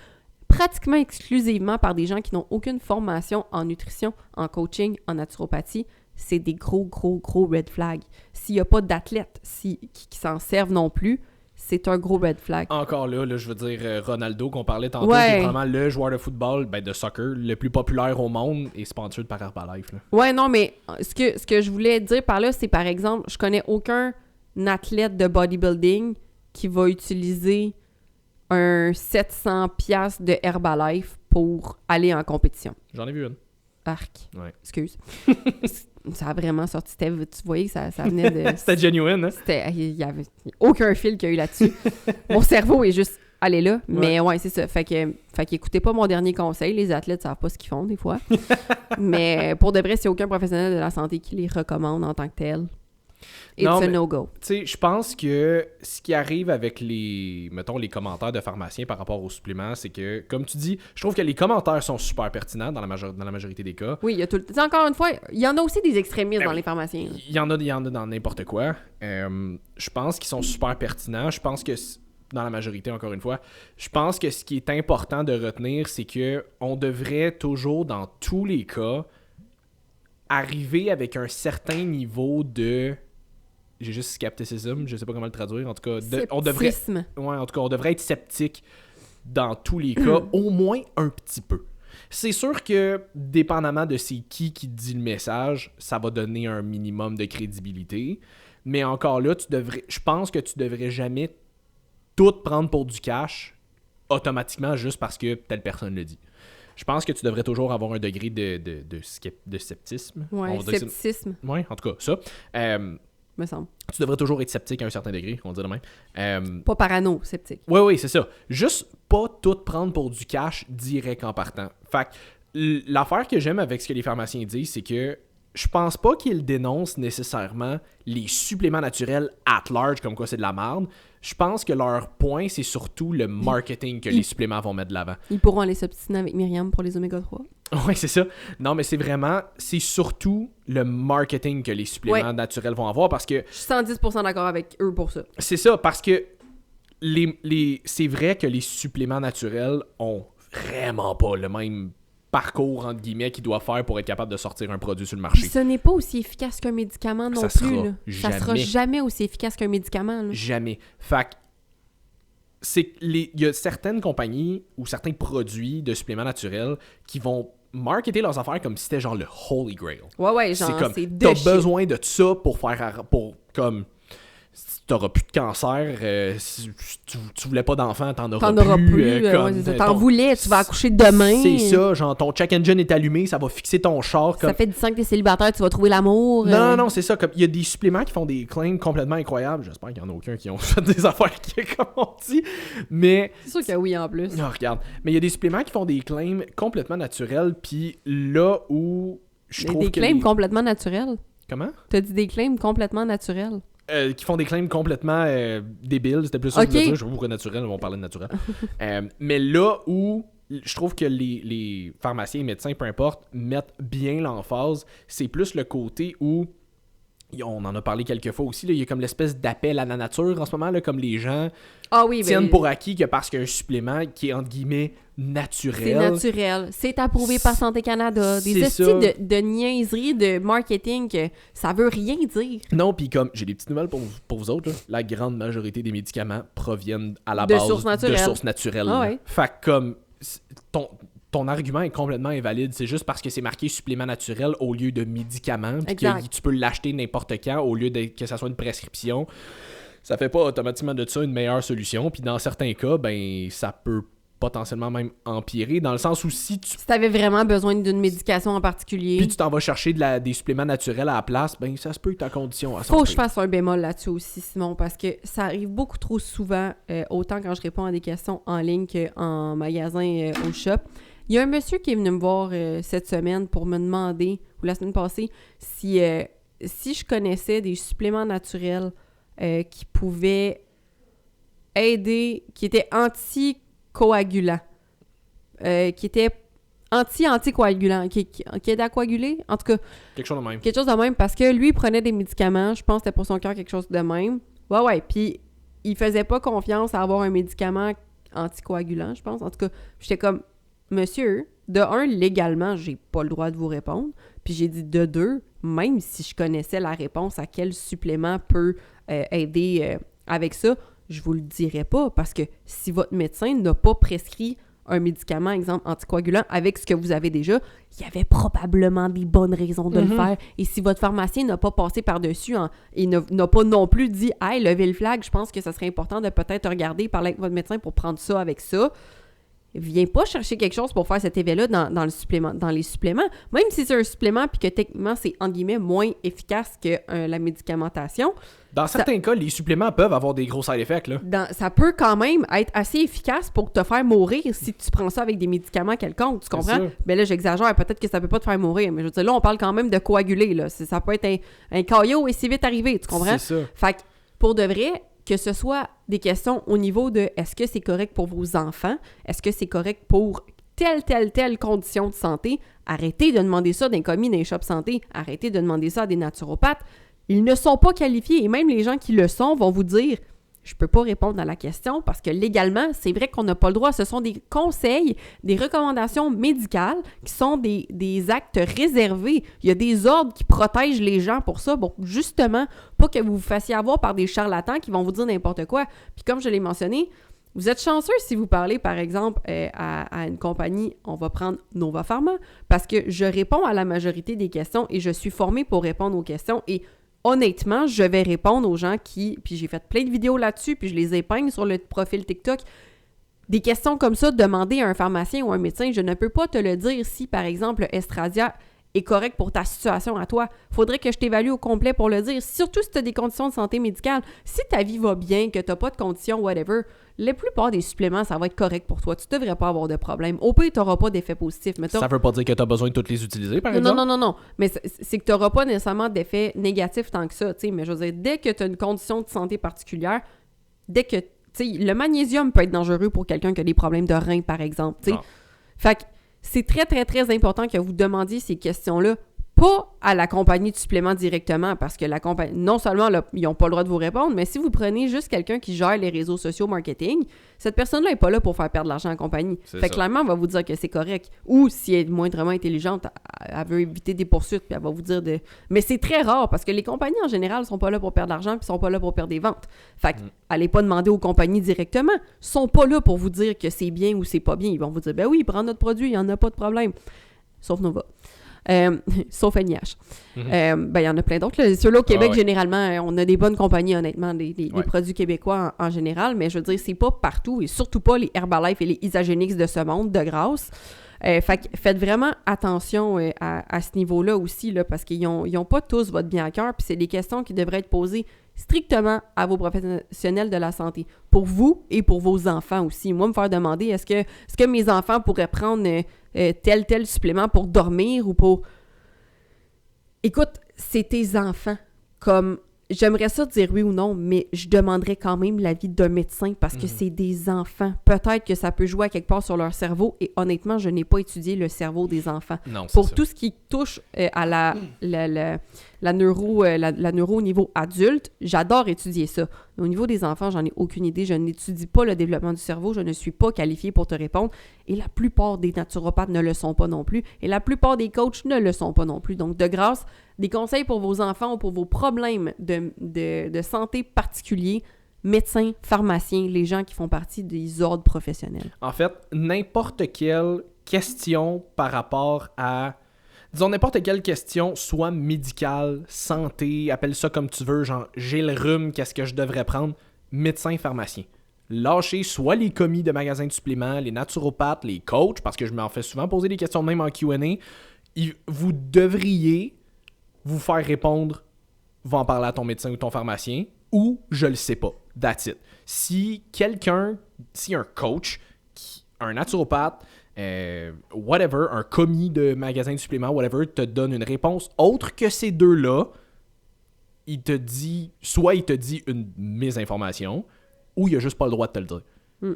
pratiquement exclusivement par des gens qui n'ont aucune formation en nutrition, en coaching, en naturopathie, c'est des gros red flags. S'il n'y a pas d'athlètes qui s'en servent non plus, c'est un gros red flag. Encore là, je veux dire, Ronaldo, qu'on parlait tantôt, c'est vraiment le joueur de football, de soccer, le plus populaire au monde et sponsored par Herbalife. Là. Ouais, non, mais ce que je voulais dire par là, c'est par exemple, je connais aucun athlète de bodybuilding qui va utiliser un 700$ de Herbalife pour aller en compétition. J'en ai vu une. Arc. Ouais. Excuse. Ça a vraiment sorti. Tu voyais que ça venait de... C'était genuine, hein? Il y avait aucun fil qu'il y a eu là-dessus. Mon cerveau est juste allé là. Mais ouais, c'est ça. Fait qu'écoutez pas mon dernier conseil. Les athlètes savent pas ce qu'ils font, des fois. Mais pour de vrai, s'il n'y a aucun professionnel de la santé qui les recommande en tant que tel, it's a no-go. Tu sais, je pense que ce qui arrive avec les commentaires de pharmaciens par rapport aux suppléments, c'est que, comme tu dis, je trouve que les commentaires sont super pertinents dans la majorité des cas. Oui, il y a tout le temps. Encore une fois, il y en a aussi des extrémistes dans les pharmaciens. Il y en a dans n'importe quoi. Je pense qu'ils sont super pertinents. Je pense que, dans la majorité, encore une fois, je pense que ce qui est important de retenir, c'est que on devrait toujours, dans tous les cas, arriver avec un certain niveau de... J'ai juste scepticisme, je sais pas comment le traduire. En tout cas, on devrait être sceptique dans tous les cas, au moins un petit peu. C'est sûr que, dépendamment de c'est qui dit le message, ça va donner un minimum de crédibilité. Mais encore là, je pense que tu devrais jamais tout prendre pour du cash automatiquement juste parce que telle personne le dit. Je pense que tu devrais toujours avoir un degré de sceptisme. Ouais, scepticisme. Oui, en tout cas, ça. Me semble. Tu devrais toujours être sceptique à un certain degré, on dit de même. Pas parano, sceptique. Oui, c'est ça. Juste pas tout prendre pour du cash direct en partant. Fait que l'affaire que j'aime avec ce que les pharmaciens disent, c'est que je pense pas qu'ils dénoncent nécessairement les suppléments naturels at large, comme quoi c'est de la merde. Je pense que leur point, c'est surtout le marketing que les suppléments vont mettre de l'avant. Ils pourront aller s'obstiner avec Myriam pour les oméga 3. Oui, c'est ça. Non, mais c'est surtout le marketing que les suppléments naturels vont avoir parce que... Je suis 110% d'accord avec eux pour ça. C'est ça, parce que c'est vrai que les suppléments naturels ont vraiment pas le même parcours, entre guillemets, qu'ils doivent faire pour être capable de sortir un produit sur le marché. Puis ce n'est pas aussi efficace qu'un médicament non plus. Ça sera jamais aussi efficace qu'un médicament. Là. Jamais. Fait que il y a certaines compagnies ou certains produits de suppléments naturels qui vont marketer leurs affaires comme si c'était genre le Holy Grail. Ouais, genre, c'est comme, t'as besoin de ça pour faire... comme si t'auras plus de cancer, si tu voulais pas d'enfant, t'en auras plus. T'en voulais, tu vas accoucher demain. C'est ça, genre ton check engine est allumé, ça va fixer ton char. Ça fait 10 ans que t'es célibataire, tu vas trouver l'amour. Non, c'est ça. Il y a des suppléments qui font des claims complètement incroyables. J'espère qu'il y en a aucun qui ont fait des affaires comme on dit. Mais... C'est sûr que oui, en plus. Non, regarde. Mais il y a des suppléments qui font des claims complètement naturels, puis là où je trouve des claims complètement naturels? Comment? T'as dit des claims complètement naturels? Qui font des claims complètement débiles, c'était plus ça que je voulais dire. Je sais pas pourquoi naturel, on va parler de naturel. Mais là où je trouve que les pharmaciens et médecins, peu importe, mettent bien l'emphase, c'est plus le côté où, on en a parlé quelques fois aussi, là, il y a comme l'espèce d'appel à la nature en ce moment, là, comme les gens tiennent pour acquis que parce qu'il y a un supplément qui est entre guillemets naturel. C'est naturel. C'est approuvé par Santé Canada. Des estis de niaiseries de marketing que ça veut rien dire. Non, puis comme j'ai des petites nouvelles pour vous autres, là, la grande majorité des médicaments proviennent à la base de sources naturelles. Ah ouais. Fait que comme ton argument est complètement invalide. C'est juste parce que c'est marqué supplément naturel au lieu de médicament, puis que tu peux l'acheter n'importe quand au lieu que ça soit une prescription. Ça fait pas automatiquement de ça une meilleure solution. Puis dans certains cas, ben ça peut potentiellement même empirer, dans le sens où si t'avais vraiment besoin d'une médication en particulier, puis tu t'en vas chercher des suppléments naturels à la place, ben ça se peut que ta condition faut que je fasse un bémol là-dessus aussi, Simon, parce que ça arrive beaucoup trop souvent, autant quand je réponds à des questions en ligne qu'en magasin au shop. Il y a un monsieur qui est venu me voir cette semaine pour me demander, ou la semaine passée, si je connaissais des suppléments naturels qui pouvaient aider, qui étaient anticoagulants, qui étaient anticoagulants, qui aidaient à coaguler, en tout cas. Quelque chose de même. Quelque chose de même, parce que lui, il prenait des médicaments, je pense que c'était pour son cœur quelque chose de même. Ouais, puis il faisait pas confiance à avoir un médicament anticoagulant, je pense. En tout cas, j'étais comme... Monsieur, de un, légalement, j'ai pas le droit de vous répondre. Puis j'ai dit de deux, même si je connaissais la réponse à quel supplément peut aider avec ça, je vous le dirais pas. Parce que si votre médecin n'a pas prescrit un médicament, exemple anticoagulant, avec ce que vous avez déjà, il y avait probablement des bonnes raisons de le faire. Et si votre pharmacien n'a pas passé par-dessus et n'a pas non plus dit « Hey, levez le flag, je pense que ça serait important de peut-être regarder, parler avec votre médecin pour prendre ça avec ça », viens pas chercher quelque chose pour faire cet effet-là dans les suppléments. Même si c'est un supplément puis que techniquement, c'est, entre guillemets, moins efficace que la médicamentation. Dans certains cas, les suppléments peuvent avoir des gros side effects, là. Ça peut quand même être assez efficace pour te faire mourir si tu prends ça avec des médicaments quelconques, tu comprends? Ben là, j'exagère, peut-être que ça peut pas te faire mourir, mais je veux dire, là, on parle quand même de coaguler, là. Ça peut être un caillot et si vite arrivé, tu comprends? C'est ça. Fait que, pour de vrai... que ce soit des questions au niveau de est-ce que c'est correct pour vos enfants, est-ce que c'est correct pour telle condition de santé, arrêtez de demander ça d'un commis d'un shop santé, arrêtez de demander ça à des naturopathes. Ils ne sont pas qualifiés et même les gens qui le sont vont vous dire je peux pas répondre à la question parce que légalement, c'est vrai qu'on n'a pas le droit. Ce sont des conseils, des recommandations médicales qui sont des actes réservés. Il y a des ordres qui protègent les gens pour ça. Bon, justement, pas que vous vous fassiez avoir par des charlatans qui vont vous dire n'importe quoi. Puis comme je l'ai mentionné, vous êtes chanceux si vous parlez, par exemple, à une compagnie, on va prendre Nova Pharma, parce que je réponds à la majorité des questions et je suis formée pour répondre aux questions et honnêtement, je vais répondre aux gens puis j'ai fait plein de vidéos là-dessus, puis je les épingle sur le profil TikTok. Des questions comme ça, demander à un pharmacien ou un médecin, je ne peux pas te le dire si, par exemple, Estradia est correct pour ta situation à toi. Faudrait que je t'évalue au complet pour le dire. Surtout si tu as des conditions de santé médicale. Si ta vie va bien, que tu n'as pas de conditions, whatever, la plupart des suppléments, ça va être correct pour toi. Tu ne devrais pas avoir de problème. Au pire, tu n'auras pas d'effet positif. Mais ça veut pas dire que tu as besoin de toutes les utiliser, par exemple? Non. Mais c'est que tu n'auras pas nécessairement d'effet négatif tant que ça. T'sais. Mais je veux dire, dès que tu as une condition de santé particulière, le magnésium peut être dangereux pour quelqu'un qui a des problèmes de rein, par exemple. Fait que c'est très, très, très important que vous demandiez ces questions-là, pas à la compagnie de suppléments directement, parce que la compagnie, non seulement là, ils n'ont pas le droit de vous répondre, mais si vous prenez juste quelqu'un qui gère les réseaux sociaux marketing, cette personne-là n'est pas là pour faire perdre de l'argent à la compagnie. Fait que clairement, elle va vous dire que c'est correct. Ou si elle est moindrement intelligente, elle veut éviter des poursuites, puis elle va vous dire de... Mais c'est très rare, parce que les compagnies, en général, ne sont pas là pour perdre de l'argent, puis ne sont pas là pour perdre des ventes. Fait que, allez pas demander aux compagnies directement. Ils sont pas là pour vous dire que c'est bien ou c'est pas bien. Ils vont vous dire, ben oui, prends notre produit, il n'y en a pas de problème. Sauf Nova. Sauf NIH. Il y en a plein d'autres. Ceux-là au Québec, généralement, on a des bonnes compagnies, honnêtement, des produits québécois en général, mais je veux dire, c'est pas partout, et surtout pas les Herbalife et les Isagenix de ce monde, de grâce. Faites vraiment attention à ce niveau-là aussi, là, parce qu'ils n'ont pas tous votre bien à cœur, puis c'est des questions qui devraient être posées strictement à vos professionnels de la santé, pour vous et pour vos enfants aussi. Moi, me faire demander, est-ce que mes enfants pourraient prendre tel supplément pour dormir ou pour... Écoute, c'est tes enfants. Comme, j'aimerais ça dire oui ou non, mais je demanderais quand même l'avis d'un médecin parce que c'est des enfants. Peut-être que ça peut jouer à quelque part sur leur cerveau et honnêtement, je n'ai pas étudié le cerveau des enfants. Non, pour tout ce qui touche à la neuro au niveau adulte, j'adore étudier ça. Mais au niveau des enfants, j'en ai aucune idée. Je n'étudie pas le développement du cerveau. Je ne suis pas qualifiée pour te répondre. Et la plupart des naturopathes ne le sont pas non plus. Et la plupart des coachs ne le sont pas non plus. Donc, de grâce, des conseils pour vos enfants ou pour vos problèmes de santé particuliers, médecins, pharmaciens, les gens qui font partie des ordres professionnels. En fait, n'importe quelle question par rapport à... Disons, n'importe quelle question, soit médicale, santé, appelle ça comme tu veux, genre j'ai le rhume, qu'est-ce que je devrais prendre? Médecin, pharmacien. Lâchez soit les commis de magasins de suppléments, les naturopathes, les coachs, parce que je m'en fais souvent poser des questions même en Q&A. Vous devriez vous faire répondre, va en parler à ton médecin ou ton pharmacien, ou je le sais pas. That's it. Si un coach, un naturopathe, whatever, un commis de magasin de suppléments, whatever, te donne une réponse autre que ces deux-là, soit il te dit une mésinformation, ou il a juste pas le droit de te le dire.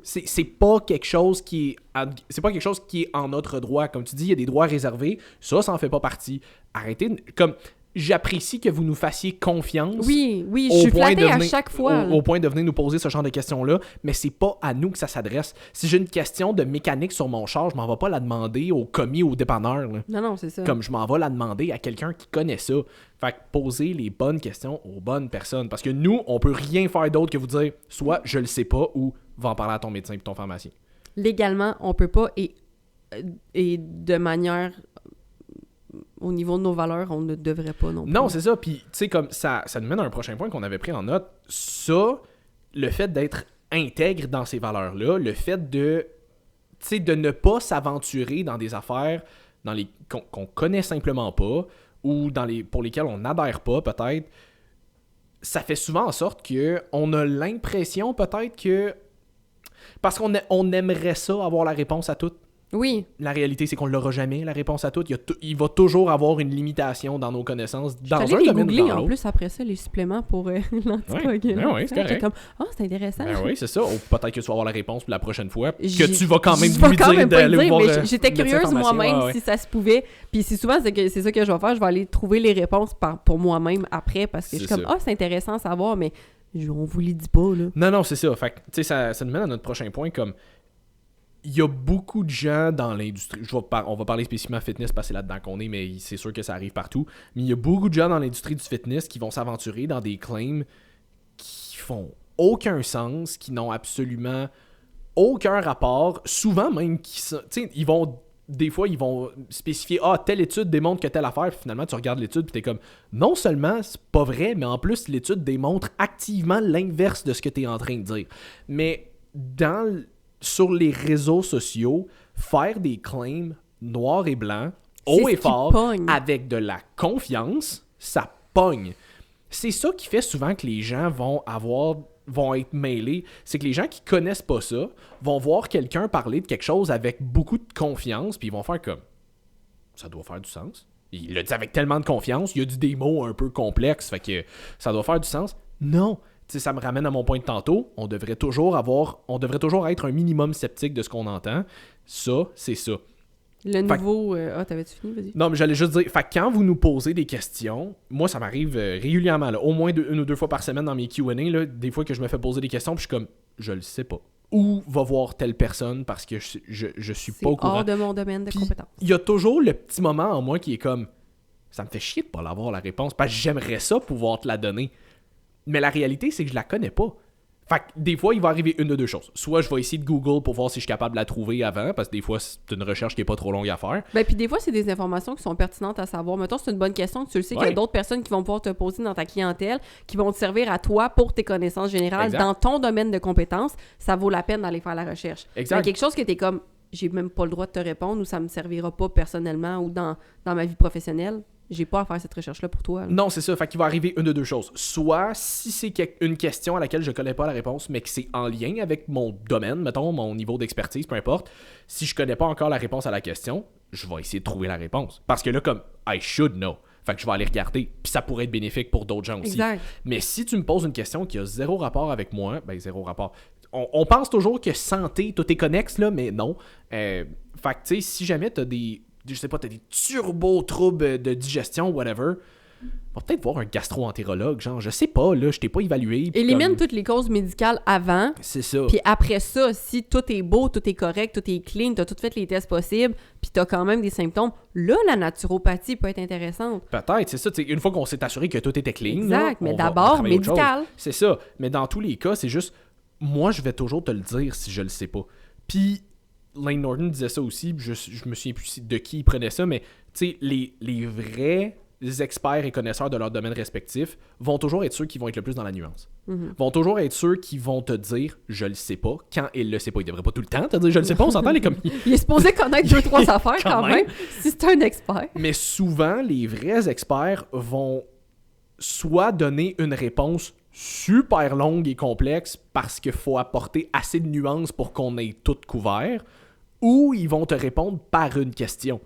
C'est pas quelque chose qui est en notre droit. Comme tu dis, il y a des droits réservés. Ça en fait pas partie. Arrêtez. J'apprécie que vous nous fassiez confiance. Oui, je suis flattée à chaque fois. Au point de venir nous poser ce genre de questions-là, mais c'est pas à nous que ça s'adresse. Si j'ai une question de mécanique sur mon char, je m'en vais pas la demander au commis ou au dépanneur. Là. Non, c'est ça. Comme je m'en vais la demander à quelqu'un qui connaît ça. Fait que posez les bonnes questions aux bonnes personnes. Parce que nous, on peut rien faire d'autre que vous dire soit je le sais pas ou va en parler à ton médecin et ton pharmacien. Légalement, on peut pas et de manière... Au niveau de nos valeurs, on ne devrait pas non plus. Non, c'est ça. Puis, tu sais, comme ça nous mène à un prochain point qu'on avait pris en note. Ça, le fait d'être intègre dans ces valeurs-là, le fait de ne pas s'aventurer dans des affaires qu'on connaît simplement pas ou pour lesquelles on n'adhère pas, peut-être, ça fait souvent en sorte qu'on a l'impression, peut-être, que... Parce qu'on aimerait ça, avoir la réponse à tout. Oui. La réalité, c'est qu'on ne l'aura jamais, la réponse à tout. Il va toujours avoir une limitation dans nos connaissances, dans un domaine ou dans l'autre. En plus, après ça, les suppléments pour l'anticoagulant. Oui, c'est correct. Comme, c'est intéressant. Ben oui, c'est ça. Peut-être que tu vas avoir la réponse pour la prochaine fois, que tu vas quand même lui dire d'aller voir... Mais j'étais curieuse moi-même si ça se pouvait. Puis c'est souvent, c'est ça que je vais faire. Je vais aller trouver les réponses pour moi-même après, parce que je suis comme, c'est intéressant à savoir, mais on vous les dit pas, là. Non, c'est ça. Fait que, ça nous mène à notre prochain point, comme... Il y a beaucoup de gens dans l'industrie, on va parler spécifiquement fitness parce que c'est là-dedans qu'on est, mais c'est sûr que ça arrive partout, mais il y a beaucoup de gens dans l'industrie du fitness qui vont s'aventurer dans des claims qui font aucun sens, qui n'ont absolument aucun rapport, souvent même des fois ils vont spécifier telle étude démontre que telle affaire, puis finalement tu regardes l'étude puis t'es comme non seulement c'est pas vrai, mais en plus l'étude démontre activement l'inverse de ce que t'es en train de dire. Mais sur les réseaux sociaux, faire des claims noirs et blancs, haut et fort, avec de la confiance, ça pogne. C'est ça qui fait souvent que les gens vont être mêlés. C'est que les gens qui connaissent pas ça vont voir quelqu'un parler de quelque chose avec beaucoup de confiance, puis ils vont faire comme ça doit faire du sens. Il l'a dit avec tellement de confiance, il y a des mots un peu complexes, fait que ça doit faire du sens. Non. T'sais, ça me ramène à mon point de tantôt. On devrait toujours être un minimum sceptique de ce qu'on entend. Ça, c'est ça. Nouveau... t'avais-tu fini? Vas-y. Non, mais j'allais juste dire... Fait que quand vous nous posez des questions, moi, ça m'arrive régulièrement, là, au moins une ou deux fois par semaine dans mes Q&A, là, des fois que je me fais poser des questions, puis je suis comme, je le sais pas. Ou va voir telle personne parce que je suis pas au courant. C'est hors de mon domaine de compétence. Il y a toujours le petit moment en moi qui est comme, ça me fait chier de pas l'avoir la réponse, parce que j'aimerais ça pouvoir te la donner. Mais la réalité, c'est que je la connais pas. Fait que des fois, il va arriver une de deux choses. Soit je vais essayer de Google pour voir si je suis capable de la trouver avant, parce que des fois, c'est une recherche qui est pas trop longue à faire. Ben, puis des fois, c'est des informations qui sont pertinentes à savoir. Mettons, c'est une bonne question que tu le sais qu'il y a d'autres personnes qui vont pouvoir te poser dans ta clientèle, qui vont te servir à toi pour tes connaissances générales dans ton domaine de compétences. Ça vaut la peine d'aller faire la recherche. Exact. Quelque chose que t'es comme, j'ai même pas le droit de te répondre ou ça me servira pas personnellement ou dans ma vie professionnelle. J'ai pas à faire cette recherche-là pour toi. Là. Non, c'est ça. Fait qu'il va arriver une de deux choses. Soit, si c'est une question à laquelle je connais pas la réponse, mais que c'est en lien avec mon domaine, mettons, mon niveau d'expertise, peu importe, si je connais pas encore la réponse à la question, je vais essayer de trouver la réponse. Parce que là, comme, I should know. Fait que je vais aller regarder. Puis ça pourrait être bénéfique pour d'autres gens aussi. Exact. Mais si tu me poses une question qui a zéro rapport avec moi, ben zéro rapport. On pense toujours que santé, tout est connexe, là, mais non. Fait que, tu sais, si jamais t'as des... Je sais pas, t'as des turbo-troubles de digestion, whatever, va peut-être voir un gastro-entérologue, genre, je sais pas, là, je t'ai pas évalué. Élimine toutes les causes médicales avant. C'est ça. Puis après ça, si tout est beau, tout est correct, tout est clean, t'as tout fait les tests possibles, puis t'as quand même des symptômes, là, la naturopathie peut être intéressante. Peut-être, c'est ça. Une fois qu'on s'est assuré que tout était clean, exact, là, mais d'abord, médical. C'est ça. Mais dans tous les cas, c'est juste, moi, je vais toujours te le dire si je le sais pas. Puis... Layne Norton disait ça aussi, je me souviens plus de qui il prenait ça, mais tu sais, les vrais experts et connaisseurs de leur domaine respectif vont toujours être ceux qui vont être le plus dans la nuance. Vont toujours être ceux qui vont te dire « je le sais pas » quand il le sait pas. Il devrait pas tout le temps te dire « je le sais pas », on s'entend les comme... Il est supposé connaître 2-3 affaires quand même, si c'est un expert. Mais souvent, les vrais experts vont soit donner une réponse super longue et complexe parce qu'il faut apporter assez de nuances pour qu'on ait tout couvert, ou ils vont te répondre par une question.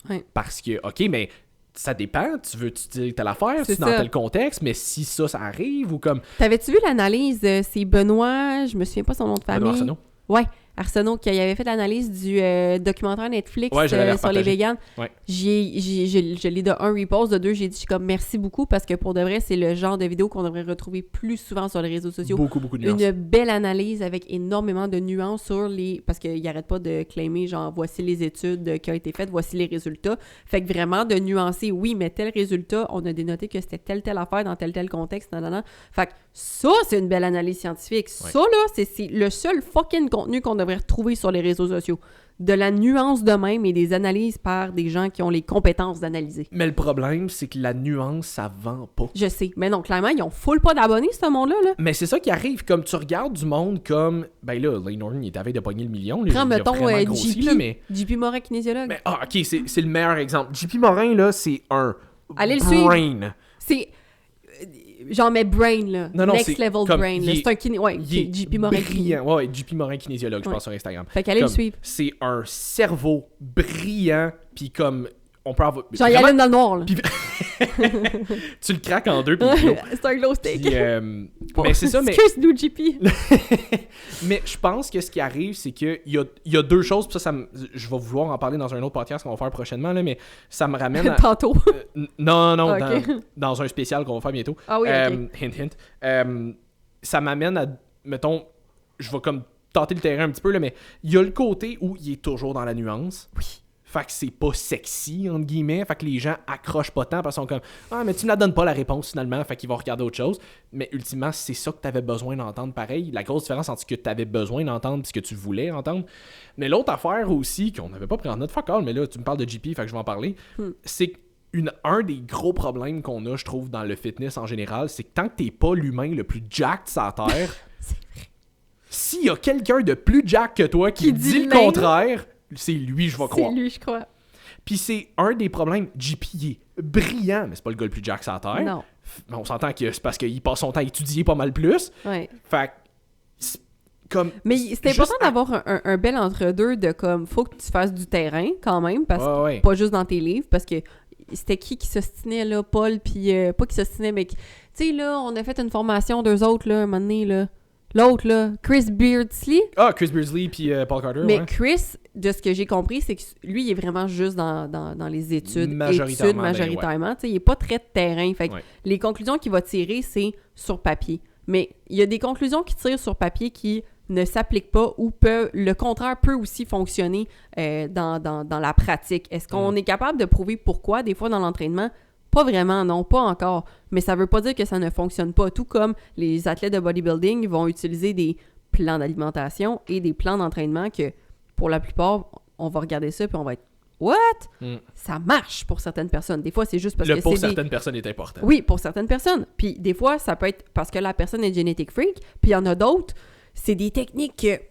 Ouais. Parce que, OK, mais ça dépend, tu veux-tu dire telle affaire, c'est dans tel contexte, mais si ça arrive, ou comme... T'avais-tu vu l'analyse, c'est Benoît, je me souviens pas son nom de famille. Benoît Arsenault? Ouais, Arsenault, qui avait fait l'analyse du documentaire Netflix sur les végans. Ouais. Je l'ai de 1 repost, de 2, j'ai dit comme merci beaucoup parce que pour de vrai, c'est le genre de vidéo qu'on devrait retrouver plus souvent sur les réseaux sociaux. Beaucoup de nuances. Une belle analyse avec énormément de nuances sur les... Parce qu'il n'arrête pas de claimer, genre, voici les études qui ont été faites, voici les résultats. Fait que vraiment de nuancer, oui, mais tel résultat, on a dénoté que c'était telle affaire dans tel contexte, nanana. Fait que ça, c'est une belle analyse scientifique. Ouais. Ça, là, c'est le seul fucking contenu qu'on devrait retrouver sur les réseaux sociaux. De la nuance de même et des analyses par des gens qui ont les compétences d'analyser. Mais le problème, c'est que la nuance, ça vend pas. Je sais. Mais non, clairement, ils ont full pas d'abonnés, ce monde-là. Là. Mais c'est ça qui arrive. Comme tu regardes du monde comme... Ben là, Layne Norton, il est avec de pogner le million. Prends, mettons, grossi, JP, là, mais... JP Morin, kinésiologue. Mais, OK, c'est le meilleur exemple. JP Morin, là, c'est un... Allez le brain. Suivre. C'est... Genre, mais brain, là. Non, Next level brain, là. C'est un kiné... Ouais, JP Morin. Brillant. Ouais, JP Morin kinésiologue, je pense, sur Instagram. Fait qu'allez le suivre. C'est un cerveau brillant, puis comme... On peut avoir... Genre, il allume dans le noir, là. Pis... tu le craques en deux, puis c'est un glow stick. Mais c'est ça, mais... Excuse-nous, JP. Mais je pense que ce qui arrive, c'est qu'il y a deux choses, puis ça je vais vouloir en parler dans un autre podcast qu'on va faire prochainement, là, mais ça me ramène à... Tantôt. Non, okay. dans un spécial qu'on va faire bientôt. Ah oui, ok. Hint. Ça m'amène à... Mettons, je vais comme tenter le terrain un petit peu, là, mais il y a le côté où il est toujours dans la nuance. Oui. Fait que c'est pas sexy, entre guillemets. Fait que les gens accrochent pas tant parce qu'ils sont comme « Ah, mais tu me la donnes pas la réponse finalement. » Fait qu'ils vont regarder autre chose. Mais ultimement, c'est ça que t'avais besoin d'entendre pareil. La grosse différence entre ce que t'avais besoin d'entendre et ce que tu voulais entendre. Mais l'autre affaire aussi, qu'on n'avait pas pris en note, fuck all, mais là, tu me parles de JP, fait que je vais en parler. C'est un des gros problèmes qu'on a, je trouve, dans le fitness en général, c'est que tant que t'es pas l'humain le plus jacked sur la Terre, s'il y a quelqu'un de plus jacked que toi qui dit le contraire... C'est lui, je vais croire. C'est lui, je crois. Puis c'est un des problèmes. JP, il est brillant, mais c'est pas le gars le plus jack sur la Terre. Non. On s'entend que c'est parce qu'il passe son temps à étudier pas mal plus. Ouais. Fait comme... Mais c'est important d'avoir un bel entre-deux de comme, faut que tu fasses du terrain quand même, parce que pas juste dans tes livres, parce que c'était qui s'ostinait, là, Paul, puis pas qui s'ostinait, mais tu sais, là, on a fait une formation d'eux autres, là, un moment donné, là. L'autre, là, Chris Beardsley. Ah, Chris Beardsley puis Paul Carter, mais Chris, de ce que j'ai compris, c'est que lui, il est vraiment juste dans les études. Majoritairement. Il est pas très de terrain. Fait que les conclusions qu'il va tirer, c'est sur papier. Mais il y a des conclusions qu'il tire sur papier qui ne s'appliquent pas ou le contraire peut aussi fonctionner dans la pratique. Est-ce qu'on est capable de prouver pourquoi, des fois, dans l'entraînement, Pas vraiment, non, pas encore. Mais ça veut pas dire que ça ne fonctionne pas. Tout comme les athlètes de bodybuilding vont utiliser des plans d'alimentation et des plans d'entraînement que, pour la plupart, on va regarder ça puis on va être « What? » Ça marche pour certaines personnes. Des fois, c'est juste parce que pour certaines personnes est important. Oui, pour certaines personnes. Puis des fois, ça peut être parce que la personne est genetic freak. Puis il y en a d'autres, c'est des techniques que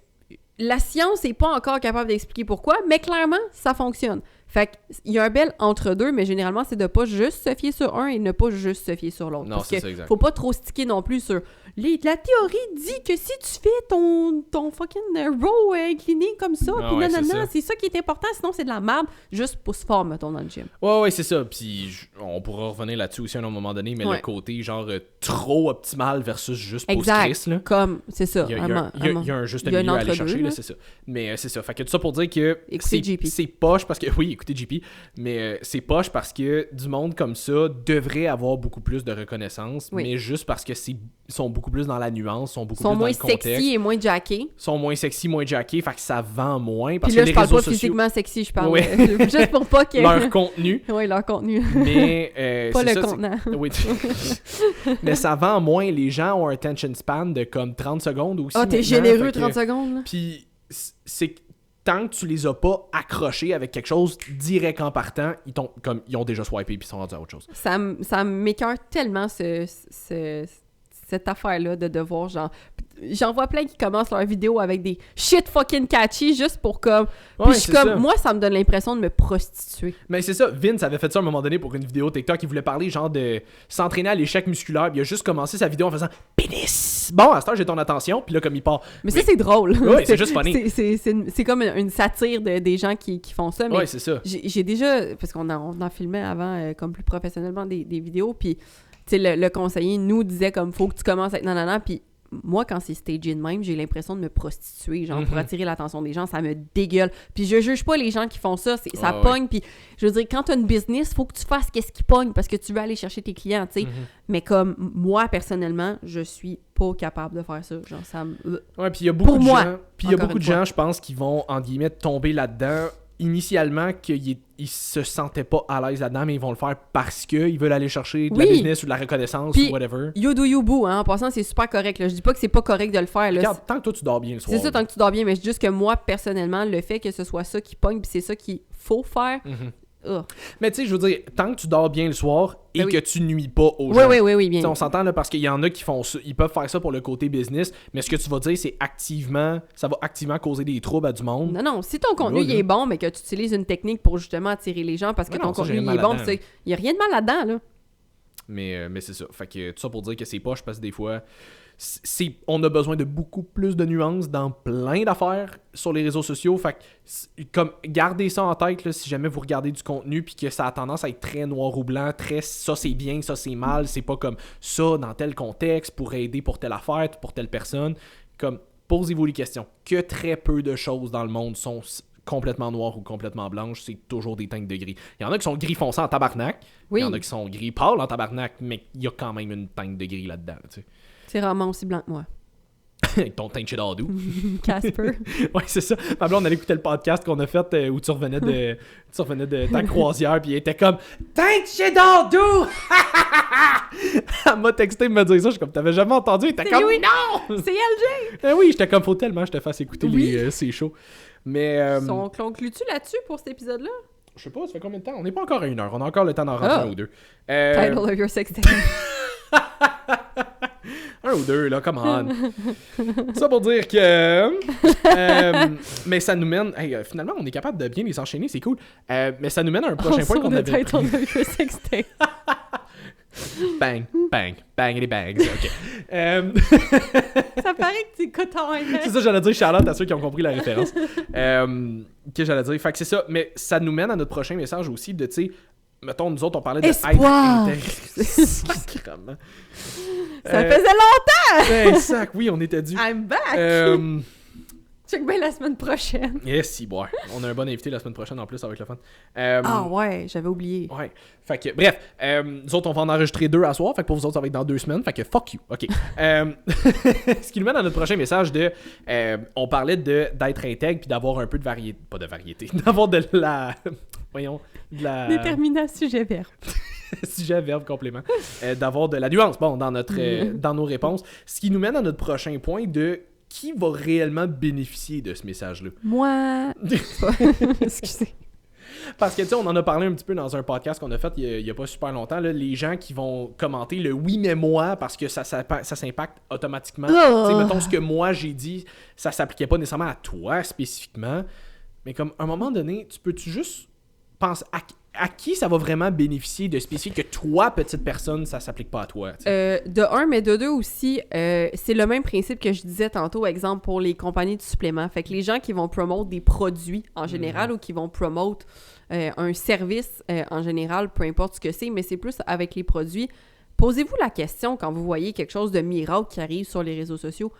la science n'est pas encore capable d'expliquer pourquoi, mais clairement, ça fonctionne. Fait qu'il y a un bel entre-deux, mais généralement, c'est de pas juste se fier sur un et ne pas juste se fier sur l'autre. Non, parce c'est que ça, exact. Faut pas trop sticker non plus sur... La théorie dit que si tu fais ton fucking row incliné comme ça, puis nanana, c'est ça qui est important, sinon c'est de la merde, juste pousse fort, mettons, dans le gym. Ouais, c'est ça. Puis on pourra revenir là-dessus aussi à un moment donné, mais le côté genre trop optimal versus juste post-Chris, là. Comme, c'est ça. Il y a un juste milieu à aller chercher, là, c'est ça. Mais c'est ça. Fait que tout ça pour dire que c'est poche parce que... Oui, écoutez JP, mais c'est poche parce que du monde comme ça devrait avoir beaucoup plus de reconnaissance, mais juste parce que sont beaucoup plus dans la nuance, sont beaucoup plus dans le contexte. Sont moins sexy et moins jackés. Sont moins sexy, moins jackés, fait que ça vend moins. Parce Puis là, que je parle pas physiquement sexy, je parle juste pour pas que... Leur contenu. Oui, leur contenu. Mais pas c'est le ça, contenant. Oui. Mais ça vend moins. Les gens ont un attention span de comme 30 secondes aussi. Ah, t'es généreux 30 secondes, là. Puis c'est... Tant que tu les as pas accrochés avec quelque chose direct en partant, ils ont déjà swipé puis ils sont rendus à autre chose. Ça m'écoeure tellement cette affaire-là de devoir, genre... J'en vois plein qui commencent leur vidéo avec des shit fucking catchy juste pour comme... Puis je suis comme... Moi, ça me donne l'impression de me prostituer. Mais c'est ça. Vince avait fait ça à un moment donné pour une vidéo TikTok. Il voulait parler genre de s'entraîner à l'échec musculaire. Puis il a juste commencé sa vidéo en faisant « Pénis! » Bon, à ce temps, j'ai ton attention. Puis là, comme il part... Mais ça, c'est drôle. Oui, c'est juste funny. C'est comme une satire des gens qui font ça. Oui, c'est ça. J'ai déjà... Parce qu'on en filmait avant comme plus professionnellement des vidéos. Puis, tu sais, le conseiller nous disait comme « Faut que tu commences avec nanana. » Puis moi, quand c'est stagé de même, j'ai l'impression de me prostituer, genre, pour attirer l'attention des gens, ça me dégueule. Puis je juge pas les gens qui font ça, ça pogne, puis je veux dire, quand t'as une business, faut que tu fasses qu'est-ce qui pogne, parce que tu veux aller chercher tes clients, tu sais. Mais comme, moi, personnellement, je suis pas capable de faire ça, genre, ça me... Ouais, puis il y a beaucoup de gens, je pense, qui vont, entre guillemets, tomber là-dedans, initialement, qu'ils se sentaient pas à l'aise là-dedans, mais ils vont le faire parce qu'ils veulent aller chercher de la business ou de la reconnaissance ou whatever. You do you boo, hein. En passant, c'est super correct, là. Je dis pas que c'est pas correct de le faire, là. Regarde, tant que toi, tu dors bien le soir. C'est ça, tant que tu dors bien, mais je dis juste que moi, personnellement, le fait que ce soit ça qui pogne, puis c'est ça qu'il faut faire... Mais tu sais, je veux dire, tant que tu dors bien le soir et que tu nuis pas aux gens. Oui, bien. On s'entend là parce qu'il y en a qui font ça, ils peuvent faire ça pour le côté business, mais ce que tu vas dire, c'est ça va activement causer des troubles à du monde. Non, si ton contenu il est bon, mais que tu utilises une technique pour justement attirer les gens parce que ton contenu il est bon, il y a rien de mal là-dedans, là. Mais c'est ça. Fait que tout ça pour dire que c'est poche parce que des fois, on a besoin de beaucoup plus de nuances dans plein d'affaires sur les réseaux sociaux. Fait que, comme, gardez ça en tête là, si jamais vous regardez du contenu puis que ça a tendance à être très noir ou blanc, très ça c'est bien, ça c'est mal, c'est pas comme ça dans tel contexte pour aider pour telle affaire, pour telle personne. Comme, posez-vous les questions. Que très peu de choses dans le monde sont complètement noires ou complètement blanches, c'est toujours des teintes de gris. Il y en a qui sont gris foncés en tabarnak, il y en a qui sont gris pâles en tabarnak, mais il y a quand même une teinte de gris là-dedans, tu sais. C'est rarement aussi blanc que moi. Avec ton teint de Shedadou. Casper. Ouais, c'est ça. Ma blonde, on allait écouter le podcast qu'on a fait où tu revenais de ta croisière, puis elle était comme « Teint de Shedadou! » Elle m'a texté de me dire ça. Je suis comme « T'avais jamais entendu? » Elle était comme « Non! » C'est LG! Oui, j'étais comme « Faut tellement que je te fasse écouter ces shows. » Mais... On conclut-tu là-dessus pour cet épisode-là? Je sais pas, ça fait combien de temps? On n'est pas encore à 1 heure. On a encore le temps d'en rentrer un ou deux. Title of your sex tape. Un ou deux, là, come on. Ça pour dire que... mais ça nous mène... Hey, finalement, on est capable de bien les enchaîner, c'est cool. Mais ça nous mène à un prochain point qu'on avait... Title of your sex tape. Bang, bang, bang et les bangs. OK. Ça paraît que tu écoutes en même. C'est ça, j'allais dire shout-out à ceux qui ont compris la référence. Que j'allais dire. Fait que c'est ça. Mais ça nous mène à notre prochain message aussi de, tu sais... Mettons, nous autres, on parlait de espoir. Sacrément. Ça faisait longtemps! Exact, oui, on était dû. I'm back! Check bien la semaine prochaine. Yes, si, bon. On a un bon invité la semaine prochaine en plus, ça va être le fun. Ouais, j'avais oublié. Ouais. Fait que, bref, nous autres, on va en enregistrer 2 à soir. Fait que pour vous autres, ça va être dans 2 semaines. Fait que fuck you. OK. Ce qui nous mène à notre prochain message de... on parlait d'être intègre puis d'avoir un peu de variété. Pas de variété. D'avoir de la... Voyons. De la... Déterminant sujet verbe. sujet, verbe, complément, d'avoir de la nuance dans nos réponses. Ce qui nous mène à notre prochain point de qui va réellement bénéficier de ce message-là. Moi! Excusez. Parce que, tu sais, on en a parlé un petit peu dans un podcast qu'on a fait il y a pas super longtemps, là, les gens qui vont commenter le « oui, mais moi » parce que ça s'impacte automatiquement. Tu sais, mettons, ce que moi j'ai dit, ça s'appliquait pas nécessairement à toi spécifiquement, mais comme, à un moment donné, tu juste penser à qui ça va vraiment bénéficier de spécifique que toi, petite personne, ça s'applique pas à toi? De un, mais de deux aussi, c'est le même principe que je disais tantôt, exemple, pour les compagnies de suppléments. Fait que les gens qui vont promouvoir des produits en général ou qui vont promouvoir un service en général, peu importe ce que c'est, mais c'est plus avec les produits. Posez-vous la question quand vous voyez quelque chose de miracle qui arrive sur les réseaux sociaux,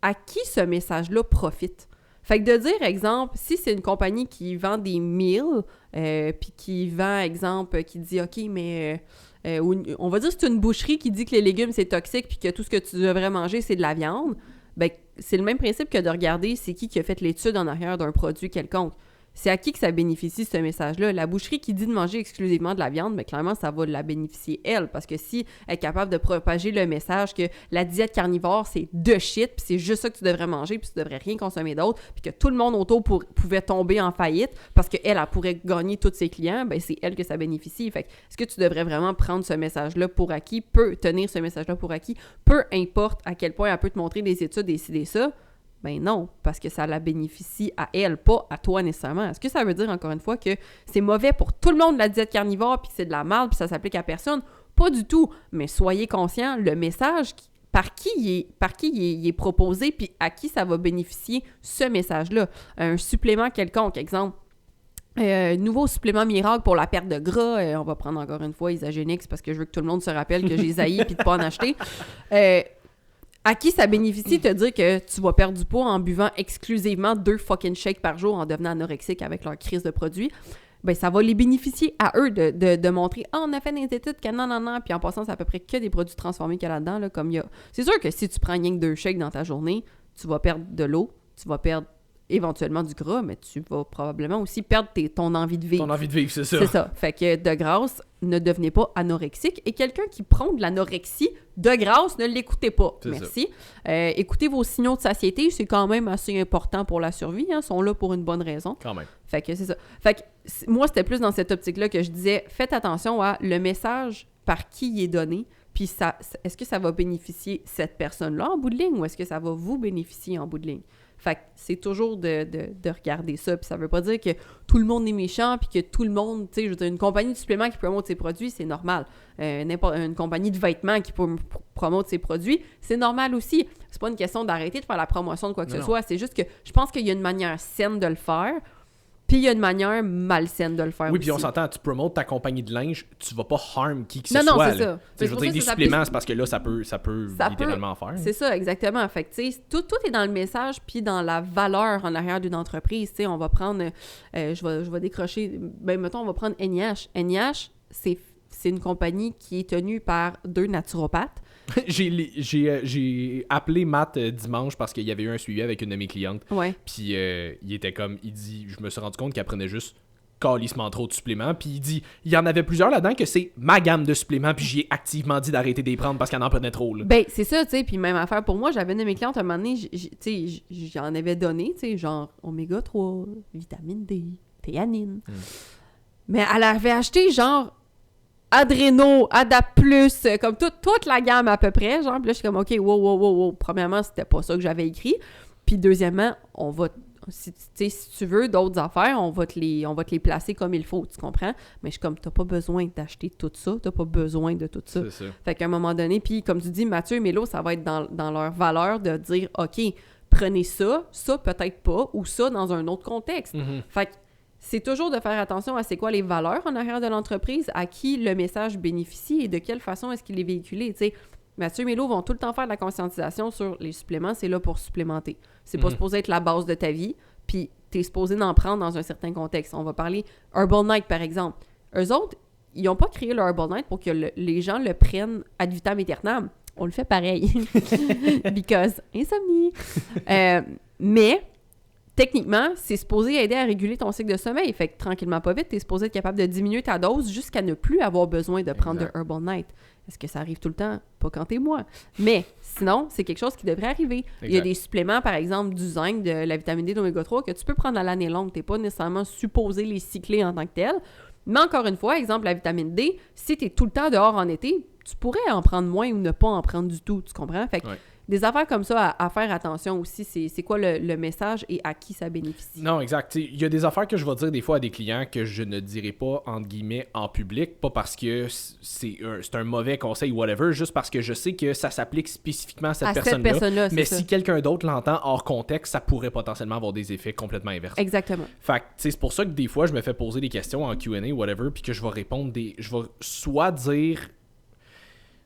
à qui ce message-là profite? Fait que de dire, exemple, si c'est une compagnie qui vend des meals, puis qui vend, exemple, qui dit « OK, mais... on va dire que c'est une boucherie qui dit que les légumes, c'est toxique puis que tout ce que tu devrais manger, c'est de la viande. » Ben, c'est le même principe que de regarder c'est qui a fait l'étude en arrière d'un produit quelconque. C'est à qui que ça bénéficie, ce message-là. La boucherie qui dit de manger exclusivement de la viande, mais clairement, ça va la bénéficier, elle. Parce que si elle est capable de propager le message que la diète carnivore, c'est de shit, puis c'est juste ça que tu devrais manger, puis tu devrais rien consommer d'autre, puis que tout le monde autour pouvait tomber en faillite parce qu'elle pourrait gagner tous ses clients, ben c'est elle que ça bénéficie. Fait que, est-ce que tu devrais vraiment prendre ce message-là pour acquis, tenir ce message-là pour acquis, peu importe à quel point elle peut te montrer des études, décider ça? Ben non, parce que ça la bénéficie à elle, pas à toi nécessairement. Est-ce que ça veut dire, encore une fois, que c'est mauvais pour tout le monde la diète carnivore, puis que c'est de la merde, puis ça s'applique à personne? Pas du tout. Mais soyez conscients, le message, par qui il est proposé, puis à qui ça va bénéficier ce message-là. Un supplément quelconque, exemple. Nouveau supplément miracle pour la perte de gras. On va prendre encore une fois Isagenix parce que je veux que tout le monde se rappelle que j'ai zaï puis de pas en acheter. À qui ça bénéficie de te dire que tu vas perdre du poids en buvant exclusivement 2 fucking shakes par jour en devenant anorexique avec leur crise de produits? Ben, ça va les bénéficier à eux de montrer « Ah, on a fait des études que non. » Puis en passant, c'est à peu près que des produits transformés qu'il y a là-dedans. Là, comme il y a... C'est sûr que si tu prends rien que 2 shakes dans ta journée, tu vas perdre de l'eau, tu vas perdre éventuellement du gras, mais tu vas probablement aussi perdre ton envie de vivre. Ton envie de vivre, c'est ça. C'est ça. Fait que de grâce, ne devenez pas anorexique. Et quelqu'un qui prône de l'anorexie, de grâce, ne l'écoutez pas. C'est merci. Écoutez vos signaux de satiété, c'est quand même assez important pour la survie. Ils sont là pour une bonne raison. Quand même. Fait que c'est ça. Fait que moi, c'était plus dans cette optique-là que je disais, faites attention à le message par qui il est donné, puis est-ce que ça va bénéficier cette personne-là en bout de ligne ou est-ce que ça va vous bénéficier en bout de ligne? Fait que c'est toujours de regarder ça. Puis ça veut pas dire que tout le monde est méchant puis que tout le monde, tu sais, je veux dire, une compagnie de suppléments qui promote ses produits, c'est normal. Une compagnie de vêtements qui promote ses produits, c'est normal aussi. C'est pas une question d'arrêter de faire la promotion de quoi que ce soit. C'est juste que je pense qu'il y a une manière saine de le faire. Puis il y a une manière malsaine de le faire oui, aussi. Puis on s'entend, tu promotes ta compagnie de linge, tu vas pas harm qui que ce soit. Non, c'est ça. Je veux dire, des suppléments, c'est parce que là, ça peut littéralement faire. C'est ça, exactement. Fait que, tu sais, tout est dans le message puis dans la valeur en arrière d'une entreprise. Tu sais, on va prendre, je vais décrocher, ben mettons, on va prendre NIH. NIH, c'est une compagnie qui est tenue par 2 naturopathes. J'ai appelé Matt dimanche parce qu'il y avait eu un suivi avec une de mes clientes. Ouais. Puis il était comme, il dit, je me suis rendu compte qu'elle prenait juste calissement trop de suppléments. Puis il dit, il y en avait plusieurs là-dedans que c'est ma gamme de suppléments. Puis j'ai activement dit d'arrêter de les prendre parce qu'elle en prenait trop. Là. Ben, c'est ça, tu sais. Puis même affaire pour moi, j'avais une de mes clientes à un moment donné, tu sais, j'en avais donné, tu sais, genre oméga 3, vitamine D, théanine. Mais elle avait acheté genre Adreno, Adap Plus, comme toute la gamme à peu près, genre, puis là, je suis comme, OK, wow. Premièrement, c'était pas ça que j'avais écrit. Puis deuxièmement, on va, si tu veux d'autres affaires, on va te les placer comme il faut, tu comprends? Mais je suis comme, t'as pas besoin d'acheter tout ça, t'as pas besoin de tout ça. C'est ça. Fait qu'à un moment donné, puis comme tu dis, Mathieu et Mélo, ça va être dans leur valeur de dire, OK, prenez ça peut-être pas, ou ça dans un autre contexte. Mm-hmm. Fait que c'est toujours de faire attention à c'est quoi les valeurs en arrière de l'entreprise, à qui le message bénéficie et de quelle façon est-ce qu'il est véhiculé. Tu sais, Mathieu et Mélo vont tout le temps faire de la conscientisation sur les suppléments, c'est là pour supplémenter. C'est pas supposé être la base de ta vie, puis t'es supposé d'en prendre dans un certain contexte. On va parler Herbal Night, par exemple. Eux autres, ils n'ont pas créé le Herbal Night pour que les gens le prennent ad vitam aeternam. On le fait pareil. Because insomnie. Mais techniquement, c'est supposé aider à réguler ton cycle de sommeil. Fait que tranquillement, pas vite, t'es supposé être capable de diminuer ta dose jusqu'à ne plus avoir besoin de prendre de Herbal Night. Est-ce que ça arrive tout le temps? Pas quand t'es moi. Mais sinon, c'est quelque chose qui devrait arriver. Exact. Il y a des suppléments, par exemple, du zinc, de la vitamine D, d'oméga 3, que tu peux prendre à l'année longue. T'es pas nécessairement supposé les cycler en tant que tel. Mais encore une fois, exemple, la vitamine D, si t'es tout le temps dehors en été, tu pourrais en prendre moins ou ne pas en prendre du tout. Tu comprends? Fait que des affaires comme ça à faire attention aussi, c'est quoi le message et à qui ça bénéficie. Non, exact. Il y a des affaires que je vais dire des fois à des clients que je ne dirai pas, entre guillemets, en public, pas parce que c'est un mauvais conseil ou whatever, juste parce que je sais que ça s'applique spécifiquement à cette personne-là. Mais si quelqu'un d'autre l'entend hors contexte, ça pourrait potentiellement avoir des effets complètement inverses. Exactement. Fait que c'est pour ça que des fois, je me fais poser des questions en Q&A, whatever, puis que je vais répondre je vais soit dire...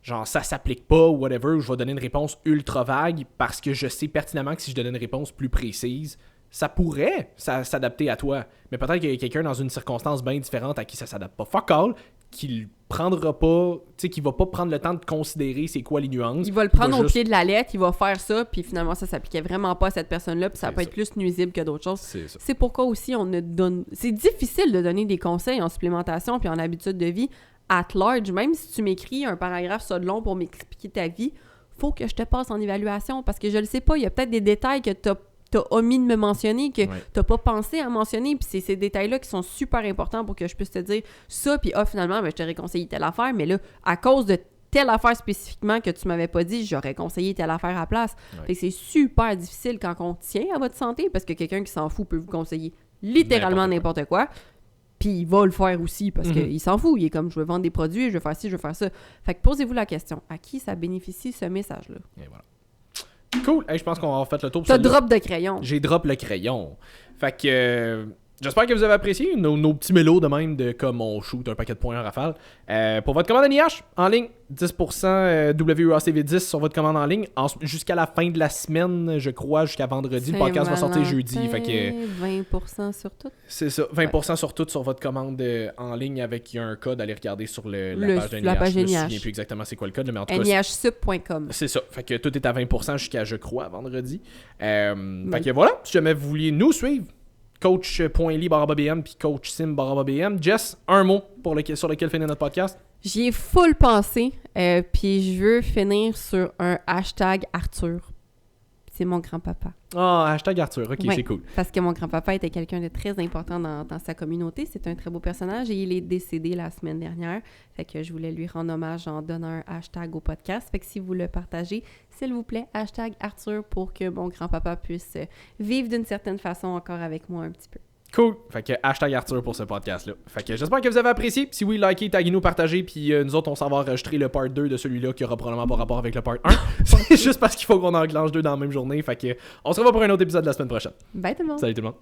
genre ça s'applique pas ou whatever, ou je vais donner une réponse ultra vague parce que je sais pertinemment que si je donnais une réponse plus précise, ça pourrait s'adapter à toi. Mais peut-être qu'il y a quelqu'un dans une circonstance bien différente à qui ça s'adapte pas. Fuck all, qu'il prendra pas, tu sais, qu'il va pas prendre le temps de considérer c'est quoi les nuances. Il va le prendre au pied de la lettre, il va faire ça, puis finalement ça s'appliquait vraiment pas à cette personne-là, puis ça peut être plus nuisible que d'autres choses. C'est pourquoi aussi on ne donne... C'est difficile de donner des conseils en supplémentation puis en habitude de vie at large, même si tu m'écris un paragraphe ça de long pour m'expliquer ta vie, faut que je te passe en évaluation parce que je le sais pas, il y a peut-être des détails que t'as omis de me mentionner, que t'as pas pensé à mentionner, puis c'est ces détails-là qui sont super importants pour que je puisse te dire ça, puis finalement, je t'aurais conseillé telle affaire, mais là, à cause de telle affaire spécifiquement que tu m'avais pas dit, j'aurais conseillé telle affaire à la place. Fait que c'est super difficile quand on tient à votre santé parce que quelqu'un qui s'en fout peut vous conseiller littéralement n'importe quoi. Puis il va le faire aussi parce qu'il s'en fout. Il est comme, je veux vendre des produits, je veux faire ci, je veux faire ça. Fait que posez-vous la question, à qui ça bénéficie ce message-là? Et voilà. Cool. Hey, je pense qu'on a fait le tour. T'as drop de crayon. J'ai drop le crayon. Fait que... j'espère que vous avez apprécié nos petits mélos de même de comme on shoot un paquet de points en rafale. Pour votre commande NIH en ligne, 10% WACV10 sur votre commande en ligne jusqu'à la fin de la semaine, je crois, jusqu'à vendredi. Le podcast va sortir jeudi. Fait que 20% sur tout. C'est ça, 20% sur tout sur votre commande en ligne avec un code. Allez regarder sur la page de NIH. Je me souviens plus exactement c'est quoi le code, mais en tout cas... NIHsup.com. C'est ça. Fait que tout est à 20% jusqu'à, je crois, vendredi. Fait que voilà, si jamais vous vouliez nous suivre, coach.ly/BM puis coachsim/BM. Jess, un mot sur lequel finir notre podcast? J'y ai full pensé, puis je veux finir sur un hashtag Arthur. C'est mon grand-papa. Hashtag Arthur, ok, ouais, c'est cool. Parce que mon grand-papa était quelqu'un de très important dans sa communauté. C'est un très beau personnage et il est décédé la semaine dernière. Fait que je voulais lui rendre hommage en donnant un hashtag au podcast. Fait que si vous le partagez, s'il vous plaît, hashtag Arthur pour que mon grand-papa puisse vivre d'une certaine façon encore avec moi un petit peu. Cool. Fait que hashtag Arthur pour ce podcast-là. Fait que j'espère que vous avez apprécié. Si oui, likez, taguez-nous, partagez. Puis nous autres, on s'en va enregistrer le part 2 de celui-là qui aura probablement pas rapport avec le part 1. C'est juste parce qu'il faut qu'on enclenche deux dans la même journée. Fait que on se revoit pour un autre épisode la semaine prochaine. Bye tout le monde. Salut tout le monde.